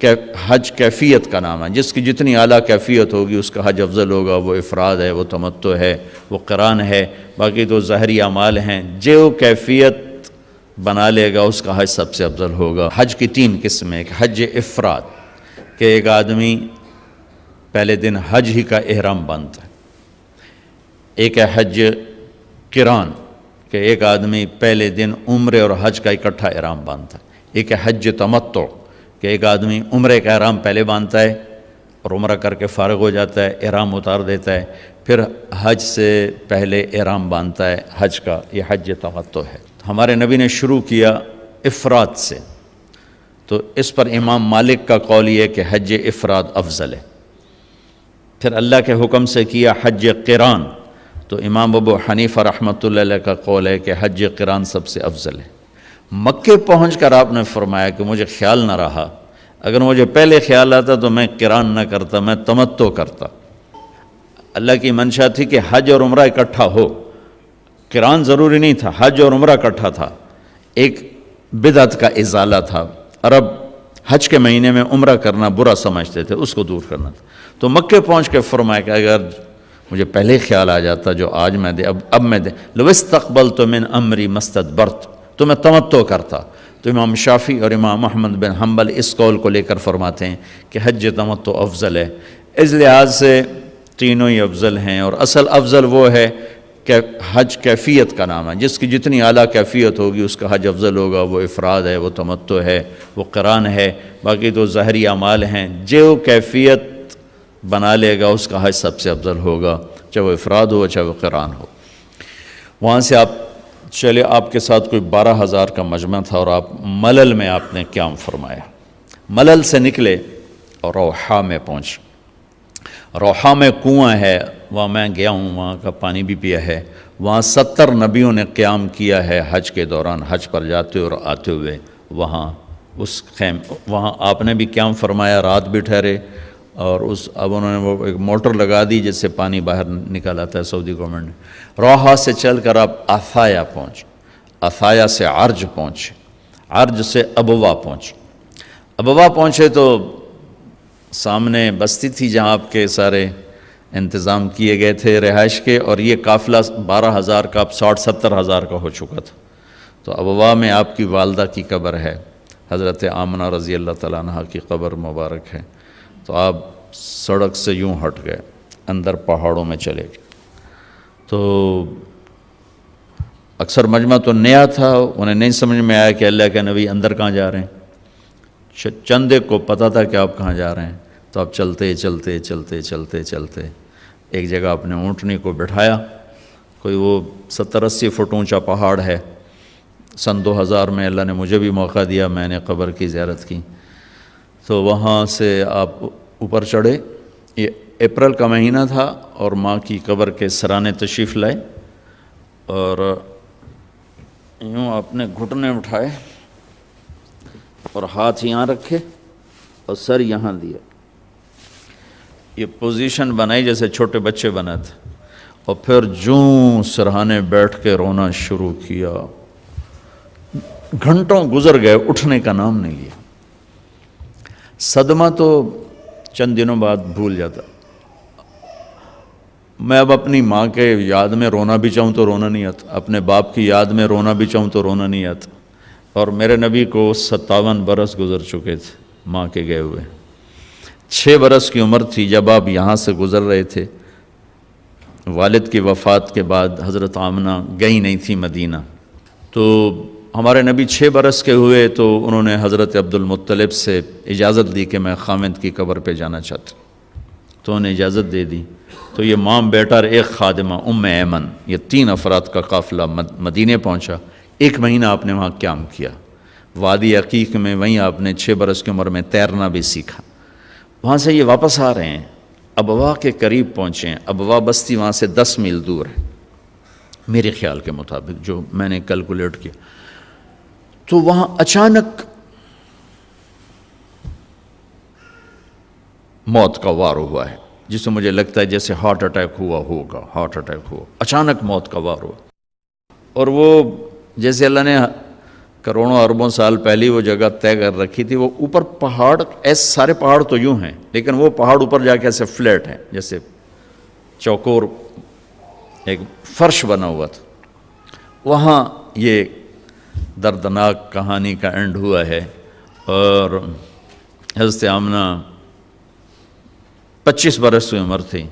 کہ حج کیفیت کا نام ہے، جس کی جتنی اعلیٰ کیفیت ہوگی اس کا حج افضل ہوگا، وہ افراد ہے، وہ تمتع ہے، وہ قران ہے۔ باقی تو ظاہری اعمال ہیں، جو کیفیت بنا لے گا اس کا حج سب سے افضل ہوگا۔ حج کی تین قسمیں، ایک حج افراد کہ ایک آدمی پہلے دن حج ہی کا احرام باندھتا ہے، ایک ہے حج قران کہ ایک آدمی پہلے دن عمرے اور حج کا اکٹھا احرام باندھتا ہے، ایک ہے حج تمتع کہ ایک آدمی عمرے کا احرام پہلے باندھتا ہے اور عمرہ کر کے فارغ ہو جاتا ہے، احرام اتار دیتا ہے، پھر حج سے پہلے احرام باندھتا ہے حج کا، یہ حج تمتع ہے۔ ہمارے نبی نے شروع کیا افراد سے، تو اس پر امام مالک کا قول یہ ہے کہ حج افراد افضل ہے۔ پھر اللہ کے حکم سے کیا حج قران، تو امام ابو حنیفہ رحمۃ اللہ علیہ کا قول ہے کہ حج قران سب سے افضل ہے۔ مکے پہنچ کر آپ نے فرمایا کہ مجھے خیال نہ رہا، اگر مجھے پہلے خیال آتا تو میں قران نہ کرتا، میں تمتع کرتا۔ اللہ کی منشا تھی کہ حج اور عمرہ اکٹھا ہو، قران ضروری نہیں تھا، حج اور عمرہ اکٹھا تھا۔ ایک بدعت کا ازالہ تھا، عرب حج کے مہینے میں عمرہ کرنا برا سمجھتے تھے، اس کو دور کرنا تھا۔ تو مکے پہنچ کے فرمایا کہ اگر مجھے پہلے خیال آ جاتا جو آج میں دے اب میں دے لو استقبلت من امری ما استدبرت، تو میں تمتع کرتا۔ تو امام شافعی اور امام احمد بن حنبل اس قول کو لے کر فرماتے ہیں کہ حج تمتع افضل ہے۔ اس لحاظ سے تینوں ہی افضل ہیں، اور اصل افضل وہ ہے کہ حج کیفیت کا نام ہے، جس کی جتنی اعلیٰ کیفیت ہوگی اس کا حج افضل ہوگا، وہ افراد ہے، وہ تمتع ہے، وہ قران ہے۔ باقی تو ظاہری اعمال ہیں، جو کیفیت بنا لے گا اس کا حج سب سے افضل ہوگا، چاہے وہ افراد ہو چاہے وہ قران ہو۔ وہاں سے آپ چلے، آپ کے ساتھ کوئی 12,000 کا مجمع تھا، اور آپ ملل میں آپ نے قیام فرمایا۔ ملل سے نکلے اور روحا میں پہنچ۔ روحا میں کنواں ہے، وہاں میں گیا ہوں، وہاں کا پانی بھی پیا ہے۔ وہاں 70 نبیوں نے قیام کیا ہے حج کے دوران، حج پر جاتے اور آتے ہوئے۔ وہاں آپ نے بھی قیام فرمایا، رات بھی ٹھہرے، اور اب انہوں نے وہ ایک موٹر لگا دی جس سے پانی باہر نکل آتا ہے سعودی گورنمنٹ نے۔ روحا سے چل کر آپ عثایا پہنچ، عثایا سے عرج پہنچے، عرج سے ابوا پہنچے۔ ابوا پہنچے تو سامنے بستی تھی جہاں آپ کے سارے انتظام کیے گئے تھے رہائش کے، اور یہ قافلہ 12,000 کا اب 60-70,000 کا ہو چکا تھا۔ تو ابوا میں آپ کی والدہ کی قبر ہے، حضرت آمنہ رضی اللہ تعالیٰ عنہ کی قبر مبارک ہے۔ تو آپ سڑک سے یوں ہٹ گئے، اندر پہاڑوں میں چلے گئے۔ تو اکثر مجمع تو نیا تھا، انہیں نہیں سمجھ میں آیا کہ اللہ کے نبی اندر کہاں جا رہے ہیں۔ چند ایک کو پتہ تھا کہ آپ کہاں جا رہے ہیں، تو آپ چلتے چلتے چلتے چلتے چلتے ایک جگہ اپنے اونٹنی کو بٹھایا۔ کوئی وہ 70-80 فٹ اونچا پہاڑ ہے۔ سن 2000 میں اللہ نے مجھے بھی موقع دیا، میں نے قبر کی زیارت کی۔ تو وہاں سے آپ اوپر چڑھے، یہ اپریل کا مہینہ تھا، اور ماں کی قبر کے سرانے تشریف لائے، اور یوں اپنے گھٹنے اٹھائے اور ہاتھ یہاں رکھے اور سر یہاں دیا۔ یہ پوزیشن بنائی جیسے چھوٹے بچے بناتے، اور پھر جوں سرہانے بیٹھ کے رونا شروع کیا۔ گھنٹوں گزر گئے، اٹھنے کا نام نہیں لیا۔ صدمہ تو چند دنوں بعد بھول جاتا۔ میں اب اپنی ماں کے یاد میں رونا بھی چاہوں تو رونا نہیں آتا، اپنے باپ کی یاد میں رونا بھی چاہوں تو رونا نہیں آتا۔ اور میرے نبی کو 57 برس گزر چکے تھے ماں کے گئے ہوئے، 6 برس کی عمر تھی جب آپ یہاں سے گزر رہے تھے۔ والد کی وفات کے بعد حضرت آمنہ گئی نہیں تھی مدینہ، تو ہمارے نبی 6 برس کے ہوئے تو انہوں نے حضرت عبد المطلب سے اجازت لی کہ میں خامد کی قبر پہ جانا چاہتا ہوں، تو انہیں اجازت دے دی۔ تو یہ ماں بیٹا اور ایک خادمہ ام ایمن، یہ 3 افراد کا قافلہ مدینے پہنچا۔ 1 مہینہ آپ نے وہاں قیام کیا، وادی عقیق میں، وہیں آپ نے 6 برس کی عمر میں تیرنا بھی سیکھا۔ وہاں سے یہ واپس آ رہے ہیں، ابوا کے قریب پہنچے ہیں۔ ابوا بستی وہاں سے 10 میل دور ہے میرے خیال کے مطابق، جو میں نے کیلکولیٹ کیا۔ تو وہاں اچانک موت کا وار ہوا ہے، جس سے مجھے لگتا ہے جیسے ہارٹ اٹیک ہوا ہوگا، ہارٹ اٹیک ہوا، اچانک موت کا وار ہوا۔ اور وہ جیسے اللہ نے کروڑوں اربوں سال پہلی وہ جگہ طے کر رکھی تھی، وہ اوپر پہاڑ، ایسے سارے پہاڑ تو یوں ہیں لیکن وہ پہاڑ اوپر جا کے ایسے فلیٹ ہیں، جیسے چوکور ایک فرش بنا ہوا تھا۔ وہاں یہ دردناک کہانی کا اینڈ ہوا ہے۔ اور حضرت آمنہ 25 برس کی عمر تھی،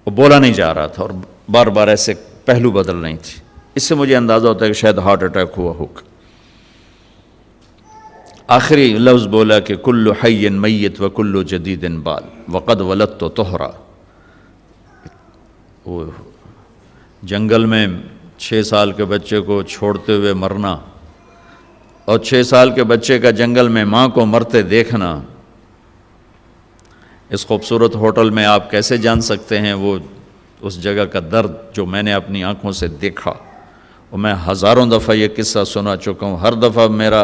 وہ بولا نہیں جا رہا تھا اور بار بار ایسے پہلو بدل رہی تھی۔ اس سے مجھے اندازہ ہوتا ہے کہ شاید ہارٹ اٹیک ہوا ہوگا۔ آخری لفظ بولا کہ کل حی میت و کل جدید بال وقد ولدت طہرا۔ وہ جنگل میں 6 سال کے بچے کو چھوڑتے ہوئے مرنا اور 6 سال کے بچے کا جنگل میں ماں کو مرتے دیکھنا، اس خوبصورت ہوٹل میں آپ کیسے جان سکتے ہیں وہ اس جگہ کا درد جو میں نے اپنی آنکھوں سے دیکھا۔ اور میں ہزاروں دفعہ یہ قصہ سنا چکا ہوں، ہر دفعہ میرا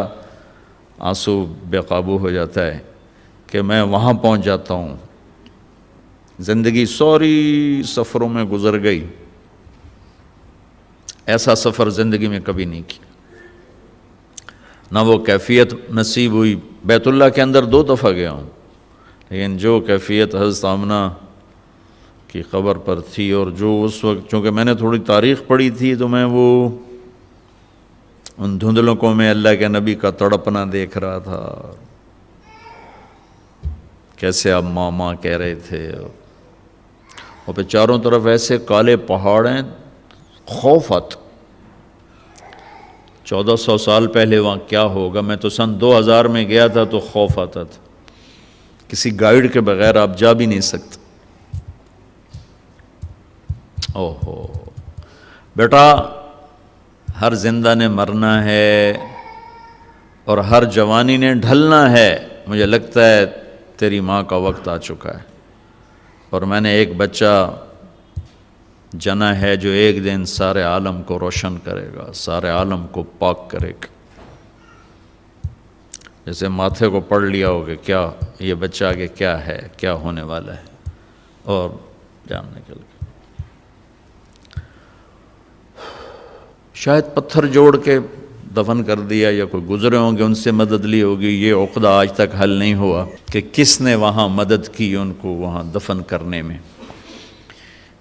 آنسو بے قابو ہو جاتا ہے کہ میں وہاں پہنچ جاتا ہوں۔ زندگی سوری سفروں میں گزر گئی، ایسا سفر زندگی میں کبھی نہیں کیا، نہ وہ کیفیت نصیب ہوئی۔ بیت اللہ کے اندر 2 دفعہ گیا ہوں، لیکن جو کیفیت حضرت آمنہ کی قبر پر تھی، اور جو اس وقت، چونکہ میں نے تھوڑی تاریخ پڑھی تھی تو میں وہ ان دھندلکوں میں اللہ کے نبی کا تڑپنا دیکھ رہا تھا، کیسے آپ ماں ماں کہہ رہے تھے، اور پھر چاروں طرف ایسے کالے پہاڑ ہیں، خوف آتا۔ 1400 سال پہلے وہاں کیا ہوگا، میں تو سن 2000 میں گیا تھا تو خوف آتا تھا، کسی گائیڈ کے بغیر آپ جا بھی نہیں سکتے۔ اوہو بیٹا، ہر زندہ نے مرنا ہے اور ہر جوانی نے ڈھلنا ہے۔ مجھے لگتا ہے تیری ماں کا وقت آ چکا ہے، اور میں نے ایک بچہ جنا ہے جو ایک دن سارے عالم کو روشن کرے گا، سارے عالم کو پاک کرے گا۔ جیسے ماتھے کو پڑھ لیا ہو کہ کیا یہ بچہ آگے کیا ہے، کیا ہونے والا ہے، اور جان نکل گیا۔ شاید پتھر جوڑ کے دفن کر دیا، یا کوئی گزرے ہوں گے ان سے مدد لی ہوگی۔ یہ عقدہ آج تک حل نہیں ہوا کہ کس نے وہاں مدد کی ان کو وہاں دفن کرنے میں۔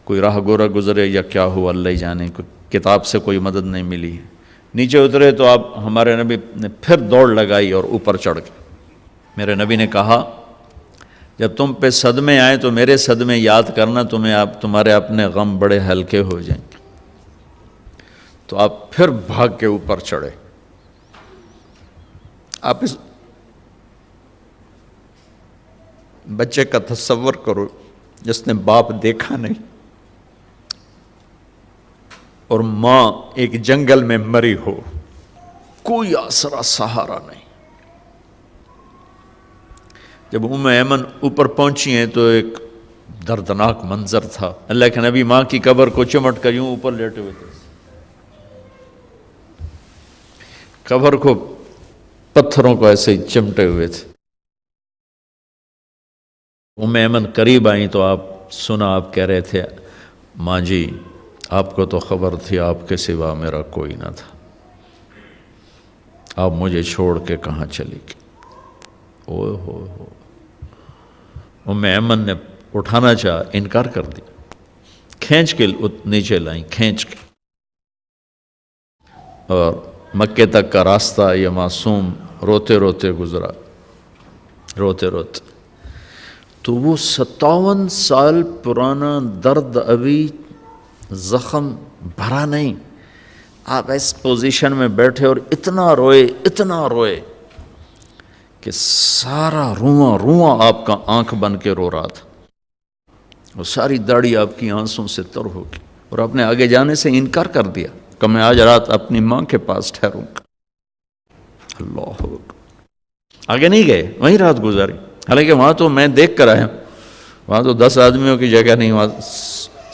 کوئی راہ گورا گزرے یا کیا ہوا اللہ ہی جانے، کوئی کتاب سے کوئی مدد نہیں ملی۔ نیچے اترے تو آپ ہمارے نبی نے پھر دوڑ لگائی اور اوپر چڑھ گئے۔ میرے نبی نے کہا جب تم پہ صدمے آئیں تو میرے صدمے یاد کرنا، تمہارے اپنے غم بڑے ہلکے ہو جائیں گے۔ تو آپ پھر بھاگ کے اوپر چڑھے۔ آپ اس بچے کا تصور کرو جس نے باپ دیکھا نہیں اور ماں ایک جنگل میں مری ہو، کوئی آسرا سہارا نہیں۔ جب ام ایمن اوپر پہنچی ہیں تو ایک دردناک منظر تھا۔ اللہ کے نبی ماں کی قبر کو چمٹ کر یوں اوپر لیٹے ہوئے تھے، قبر کو پتھروں کو ایسے ہی چمٹے ہوئے تھے۔ ام ایمن قریب آئیں تو آپ کہہ رہے تھے ماں جی آپ کو تو خبر تھی آپ کے سوا میرا کوئی نہ تھا، آپ مجھے چھوڑ کے کہاں چلی گئی۔ اوہ ہو ام ایمن نے اٹھانا چاہا، انکار کر دیا۔ کھینچ کے نیچے لائیں، کھینچ کے، اور مکے تک کا راستہ یہ معصوم روتے روتے گزرا، روتے روتے۔ تو وہ 57 سال پرانا درد ابھی زخم بھرا نہیں، آپ اس پوزیشن میں بیٹھے اور اتنا روئے کہ سارا رواں آپ کا آنکھ بن کے رو رہا تھا، اور ساری داڑھی آپ کی آنسوں سے تر ہو گئی، اور آپ نے آگے جانے سے انکار کر دیا کہ میں آج رات اپنی ماں کے پاس ٹھہروں گا۔ اللہ اکبر، آگے نہیں گئے، وہیں رات گزاری۔ حالانکہ وہاں تو میں دیکھ کر آیا، وہاں تو 10 آدمیوں کی جگہ نہیں، وہاں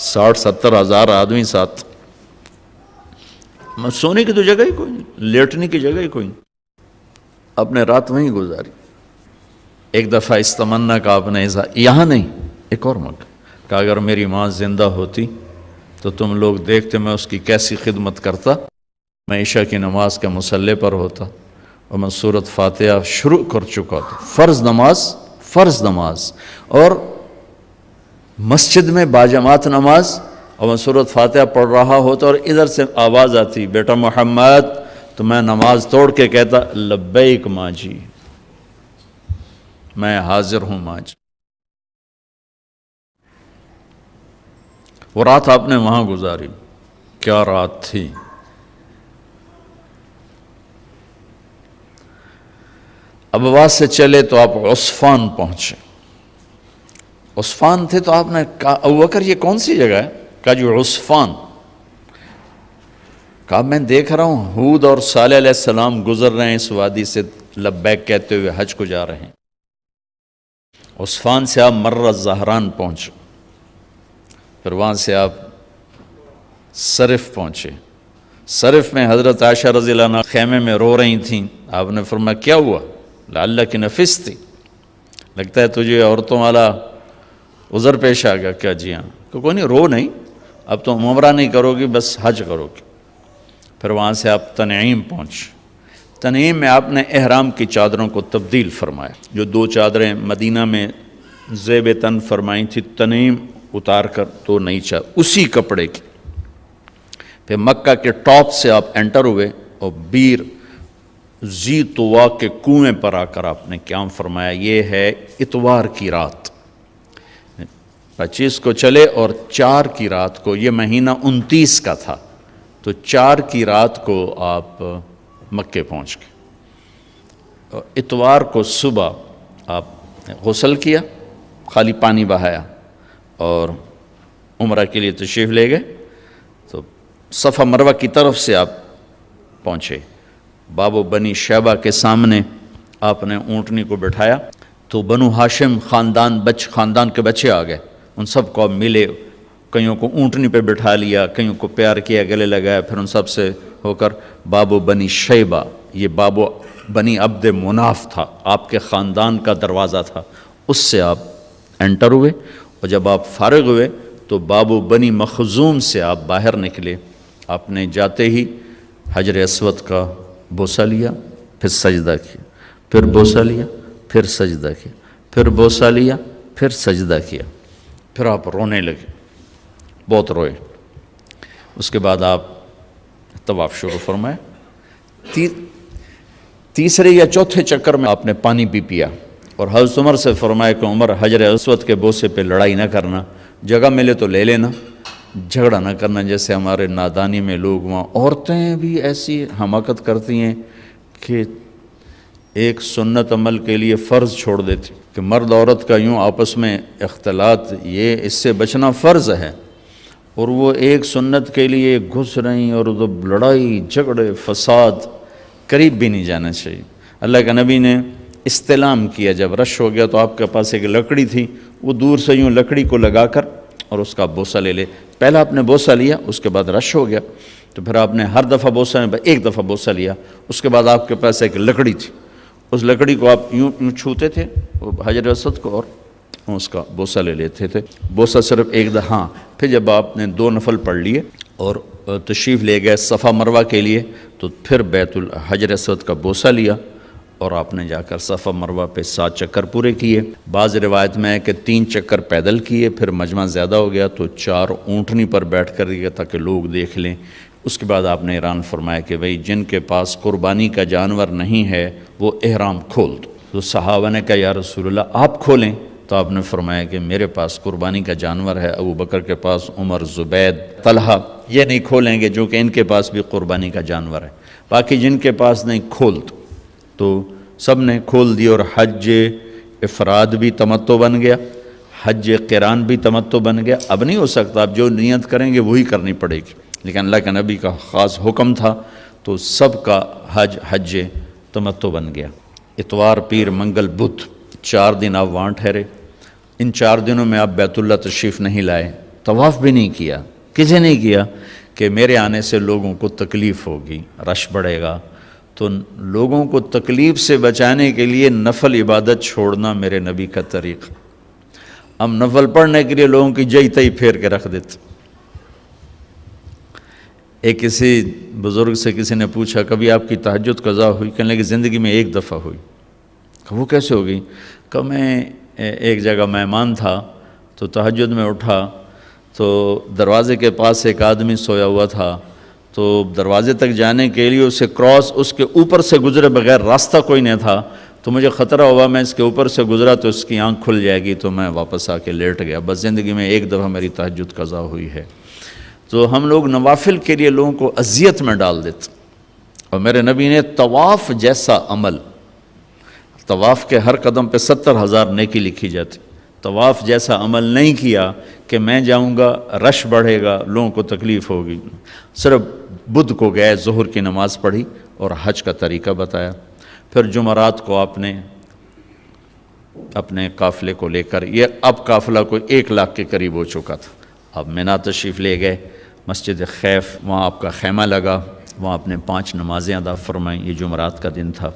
60-70 ہزار آدمی ساتھ، سونے کی تو جگہ ہی کوئی نہیں، لیٹنے کی جگہ ہی کوئی نہیں، آپ نے رات وہیں گزاری۔ ایک دفعہ اس تمنا کا آپ نے یہاں نہیں، ایک اور موقع کہ اگر میری ماں زندہ ہوتی تو تم لوگ دیکھتے میں اس کی کیسی خدمت کرتا، میں عشاء کی نماز کے مصلی پر ہوتا اور میں سورۃ فاتحہ شروع کر چکا تھا، فرض نماز، اور مسجد میں باجماعت نماز، اور میں سورۃ فاتحہ پڑھ رہا ہوتا اور ادھر سے آواز آتی بیٹا محمد، تو میں نماز توڑ کے کہتا لبیک ماں جی، میں حاضر ہوں ماں جی۔ وہ رات آپ نے وہاں گزاری، کیا رات تھی! ابوا سے چلے تو آپ عصفان پہنچے، عصفان تھے تو آپ نے کہا ابو بکر یہ کون سی جگہ ہے؟ کہا جو عصفان۔ کہا میں دیکھ رہا ہوں ہود اور صالح علیہ السلام گزر رہے ہیں اس وادی سے، لبیک کہتے ہوئے حج کو جا رہے ہیں۔ عصفان سے آپ مر الزہران پہنچے، پھر وہاں سے آپ صرف پہنچے۔ صرف میں حضرت عائشہ رضی اللہ عنہ خیمے میں رو رہی تھیں، آپ نے فرمایا کیا ہوا؟ لعلک نفستی، لگتا ہے تجھے عورتوں والا عذر پیش آ گیا کیا؟ جی ہاں۔ کہ کوئی نہیں، رو نہیں، اب تو عمرہ نہیں کرو گی، بس حج کرو گی۔ پھر وہاں سے آپ تنعیم پہنچے، تنعیم میں آپ نے احرام کی چادروں کو تبدیل فرمایا، جو 2 چادریں مدینہ میں زیب تن فرمائی تھی، تنعیم اتار کر 2 نئی چادر اسی کپڑے کی۔ پھر مکہ کے ٹاپ سے آپ انٹر ہوئے اور بیر زی طوا کے کنویں پر آ کر آپ نے قیام فرمایا۔ یہ ہے اتوار کی رات، 25 کو چلے اور 4 کی رات کو، یہ مہینہ 29 کا تھا، تو 4 کی رات کو آپ مکے پہنچ گئے۔ اتوار کو صبح آپ نے غسل کیا، خالی پانی بہایا اور عمرہ کے لیے تشریف لے گئے، تو صفا مروہ کی طرف سے آپ پہنچے۔ باب و بنی شیبہ کے سامنے آپ نے اونٹنی کو بٹھایا، تو بنو ہاشم خاندان کے بچے آ گئے، ان سب کو ملے، کئیوں کو اونٹنی پہ بٹھا لیا، کئیوں کو پیار کیا، گلے لگایا، پھر ان سب سے ہو کر باب و بنی شیبہ، یہ باب و بنی عبد مناف تھا، آپ کے خاندان کا دروازہ تھا، اس سے آپ انٹر ہوئے، اور جب آپ فارغ ہوئے تو باب و بنی مخزوم سے آپ باہر نکلے۔ آپ نے جاتے ہی حجر اسود کا بوسہ لیا، پھر سجدہ کیا، پھر بوسہ لیا، پھر سجدہ کیا، پھر بوسہ لیا، پھر سجدہ کیا، پھر آپ رونے لگے، بہت روئے۔ اس کے بعد آپ طواف شروع فرمائے۔ تیسرے یا چوتھے چکر میں آپ نے پانی بھی پیا، اور حضرت عمر سے فرمایا کہ عمر حجر اسود کے بوسے پہ لڑائی نہ کرنا، جگہ ملے تو لے لینا، جھگڑا نہ کرنا۔ جیسے ہمارے نادانی میں لوگ وہاں عورتیں بھی ایسی حماقت کرتی ہیں کہ ایک سنت عمل کے لیے فرض چھوڑ دیتی کہ مرد عورت کا یوں آپس میں اختلاط، یہ اس سے بچنا فرض ہے، اور وہ ایک سنت کے لیے گھس رہی اور لڑائی جھگڑے فساد، قریب بھی نہیں جانا چاہیے۔ اللہ کے نبی نے استلام کیا، جب رش ہو گیا تو آپ کے پاس ایک لکڑی تھی، وہ دور سے یوں لکڑی کو لگا کر اور اس کا بوسہ لے لے۔ پہلا آپ نے بوسہ لیا، اس کے بعد رش ہو گیا، تو پھر آپ نے ہر دفعہ بوسہ میں ایک دفعہ بوسہ لیا، اس کے بعد آپ کے پاس ایک لکڑی تھی، اس لکڑی کو آپ یوں چھوتے تھے حجر اسود کو، اور اس کا بوسہ لے لیتے تھے۔ بوسہ صرف ایک دفعہ، ہاں۔ پھر جب آپ نے 2 نفل پڑھ لیے اور تشریف لے گئے صفا مروہ کے لیے، تو پھر بیت الحجر اسود کا بوسہ لیا اور آپ نے جا کر صفا مروہ پہ 7 چکر پورے کیے۔ بعض روایت میں ہے کہ 3 چکر پیدل کیے، پھر مجمع زیادہ ہو گیا تو 4 اونٹنی پر بیٹھ کر گیا تاکہ لوگ دیکھ لیں۔ اس کے بعد آپ نے اعلان فرمایا کہ بھئی جن کے پاس قربانی کا جانور نہیں ہے وہ احرام کھول دو۔ تو صحابہ نے کہا یا رسول اللہ آپ کھولیں، تو آپ نے فرمایا کہ میرے پاس قربانی کا جانور ہے، ابو بکر کے پاس، عمر، زبید، طلحہ یہ نہیں کھولیں گے جو کہ ان کے پاس بھی قربانی کا جانور ہے، باقی جن کے پاس نہیں کھول دو۔ تو سب نے کھول دی، اور حج افراد بھی تمتع بن گیا، حج قران بھی تمتع بن گیا۔ اب نہیں ہو سکتا، اب جو نیت کریں گے وہی کرنی پڑے گی، لیکن اللہ کے نبی کا خاص حکم تھا تو سب کا حج تمتع بن گیا۔ اتوار، پیر، منگل، بدھ 4 دن آپ وہاں ٹھہرے۔ ان 4 دنوں میں آپ بیت اللہ تشریف نہیں لائے، طواف بھی نہیں کیا، کسی نہیں کیا کہ میرے آنے سے لوگوں کو تکلیف ہوگی، رش بڑھے گا، تو لوگوں کو تکلیف سے بچانے کے لیے نفل عبادت چھوڑنا میرے نبی کا طریقہ۔ ہم نفل پڑھنے کے لیے لوگوں کی جئی تئی پھیر کے رکھ دیتے۔ ایک کسی بزرگ سے کسی نے پوچھا کبھی آپ کی تہجد قضا ہوئی؟ کہنے لگے زندگی میں 1 دفعہ ہوئی۔ وہ کیسے ہوگی؟ کہ میں ایک جگہ مہمان تھا تو تہجد میں اٹھا تو دروازے کے پاس ایک آدمی سویا ہوا تھا، تو دروازے تک جانے کے لیے اسے اس کے اوپر سے گزرے بغیر راستہ کوئی نہیں تھا، تو مجھے خطرہ ہوا میں اس کے اوپر سے گزرا تو اس کی آنکھ کھل جائے گی، تو میں واپس آ کے لیٹ گیا۔ بس زندگی میں 1 دفعہ میری تہجد قضا ہوئی ہے۔ تو ہم لوگ نوافل کے لیے لوگوں کو اذیت میں ڈال دیتے، اور میرے نبی نے طواف جیسا عمل، طواف کے ہر قدم پہ 70,000 نیکی لکھی جاتی، طواف جیسا عمل نہیں کیا کہ میں جاؤں گا رش بڑھے گا لوگوں کو تکلیف ہوگی۔ صرف بدھ کو گئے، ظہر کی نماز پڑھی اور حج کا طریقہ بتایا۔ پھر جمعرات کو آپ نے اپنے قافلے کو لے کر، یہ اب قافلہ کوئی 1 لاکھ کے قریب ہو چکا تھا، اب مینا تشریف لے گئے، مسجد خیف، وہاں آپ کا خیمہ لگا، وہاں آپ نے 5 نمازیں ادا فرمائیں، یہ جمعرات کا دن تھا،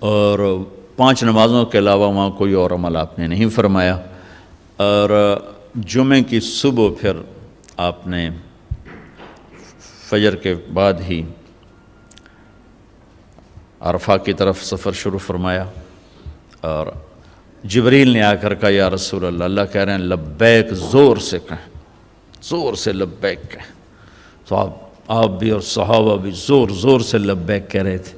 اور 5 نمازوں کے علاوہ وہاں کوئی اور عمل آپ نے نہیں فرمایا۔ اور جمعے کی صبح پھر آپ نے فجر کے بعد ہی عرفہ کی طرف سفر شروع فرمایا، اور جبریل نے آ کر کہا یا رسول اللہ، اللہ کہہ رہے ہیں لبیک، زور سے کہیں، زور سے لبیک کہیں۔ تو آپ بھی اور صحابہ بھی زور زور سے لبیک کہہ رہے تھے۔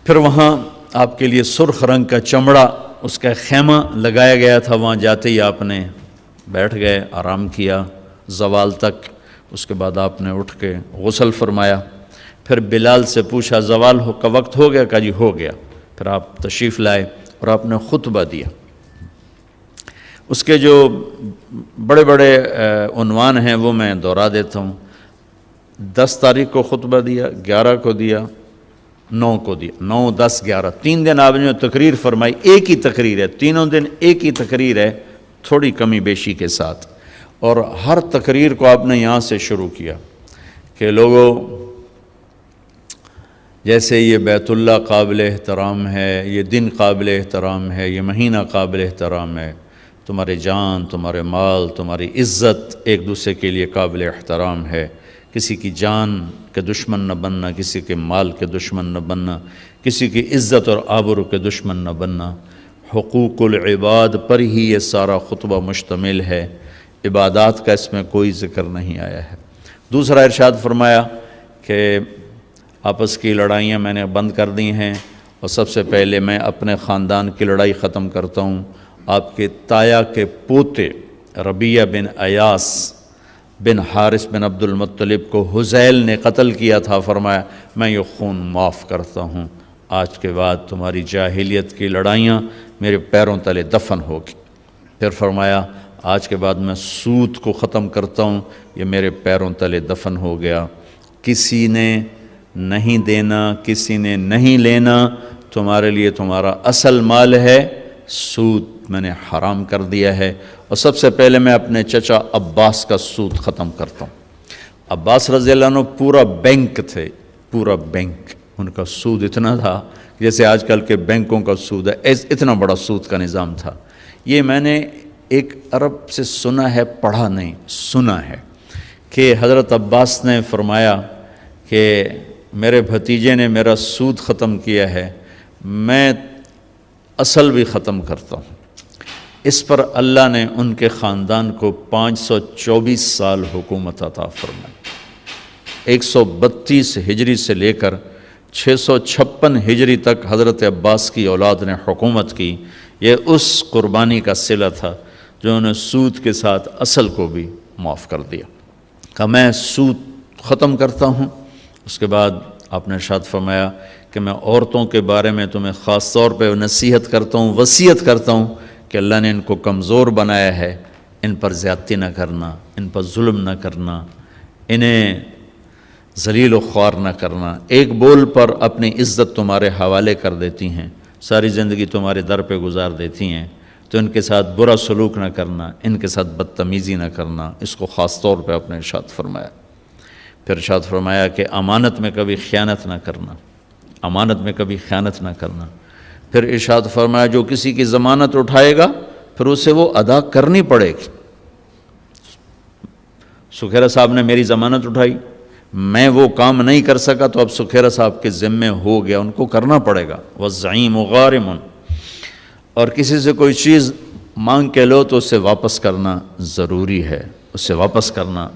پھر وہاں آپ کے لیے سرخ رنگ کا چمڑا، اس کا خیمہ لگایا گیا تھا، وہاں جاتے ہی آپ نے بیٹھ گئے، آرام کیا زوال تک۔ اس کے بعد آپ نے اٹھ کے غسل فرمایا، پھر بلال سے پوچھا زوال کا وقت ہو گیا؟ کہا جی ہو گیا۔ پھر آپ تشریف لائے اور آپ نے خطبہ دیا۔ اس کے جو بڑے بڑے عنوان ہیں وہ میں دہرا دیتا ہوں۔ 10 تاریخ کو خطبہ دیا، 11 کو دیا، 9 کو دیا، 9، 10، 11، 3 دن آپ نے تقریر فرمائی، ایک ہی تقریر ہے، تینوں دن ایک ہی تقریر ہے، تھوڑی کمی بیشی کے ساتھ۔ اور ہر تقریر کو آپ نے یہاں سے شروع کیا کہ لوگوں، جیسے یہ بیت اللہ قابل احترام ہے، یہ دن قابل احترام ہے، یہ مہینہ قابل احترام ہے، تمہارے جان، تمہارے مال، تمہاری عزت ایک دوسرے کے لیے قابل احترام ہے۔ کسی کی جان کے دشمن نہ بننا، کسی کے مال کے دشمن نہ بننا، کسی کی عزت اور آبرو کے دشمن نہ بننا۔ حقوق العباد پر ہی یہ سارا خطبہ مشتمل ہے، عبادات کا اس میں کوئی ذکر نہیں آیا ہے۔ دوسرا ارشاد فرمایا کہ آپس کی لڑائیاں میں نے بند کر دی ہیں، اور سب سے پہلے میں اپنے خاندان کی لڑائی ختم کرتا ہوں۔ آپ کے تایا کے پوتے ربیہ بن ایاس بن حارث بن عبد المطلب کو حذیل نے قتل کیا تھا، فرمایا میں یہ خون معاف کرتا ہوں، آج کے بعد تمہاری جاہلیت کی لڑائیاں میرے پیروں تلے دفن ہوگی۔ پھر فرمایا آج کے بعد میں سود کو ختم کرتا ہوں، یہ میرے پیروں تلے دفن ہو گیا۔ کسی نے نہیں دینا، کسی نے نہیں لینا، تمہارے لیے تمہارا اصل مال ہے، سود میں نے حرام کر دیا ہے، اور سب سے پہلے میں اپنے چچا عباس کا سود ختم کرتا ہوں۔ عباس رضی اللہ عنہ پورا بینک تھے، پورا بینک، ان کا سود اتنا تھا جیسے آج کل کے بینکوں کا سود ہے، اتنا بڑا سود کا نظام تھا۔ یہ میں نے ایک عرب سے سنا ہے، پڑھا نہیں، سنا ہے کہ حضرت عباس نے فرمایا کہ میرے بھتیجے نے میرا سود ختم کیا ہے، میں اصل بھی ختم کرتا ہوں۔ اس پر اللہ نے ان کے خاندان کو 524 سال حکومت عطا فرمائی۔ 132 ہجری سے لے کر 656 ہجری تک حضرت عباس کی اولاد نے حکومت کی۔ یہ اس قربانی کا صلہ تھا جو انہوں نے سود کے ساتھ اصل کو بھی معاف کر دیا، کہ میں سود ختم کرتا ہوں۔ اس کے بعد آپ نے ارشاد فرمایا کہ میں عورتوں کے بارے میں تمہیں خاص طور پہ نصیحت کرتا ہوں، وصیت کرتا ہوں کہ اللہ نے ان کو کمزور بنایا ہے، ان پر زیادتی نہ کرنا، ان پر ظلم نہ کرنا، انہیں ذلیل و خوار نہ کرنا۔ ایک بول پر اپنی عزت تمہارے حوالے کر دیتی ہیں، ساری زندگی تمہارے در پہ گزار دیتی ہیں، تو ان کے ساتھ برا سلوک نہ کرنا، ان کے ساتھ بدتمیزی نہ کرنا۔ اس کو خاص طور پہ اپنے ارشاد فرمایا۔ پھر ارشاد فرمایا کہ امانت میں کبھی خیانت نہ کرنا، امانت میں کبھی خیانت نہ کرنا۔ پھر ارشاد فرمایا جو کسی کی ضمانت اٹھائے گا پھر اسے وہ ادا کرنی پڑے گی۔ سکھیرا صاحب نے میری ضمانت اٹھائی، میں وہ کام نہیں کر سکا تو اب سکھیرا صاحب کے ذمے ہو گیا، ان کو کرنا پڑے گا۔ والزعیم غارم، اور کسی سے کوئی چیز مانگ کے لو تو اسے واپس کرنا ضروری ہے، اسے واپس کرنا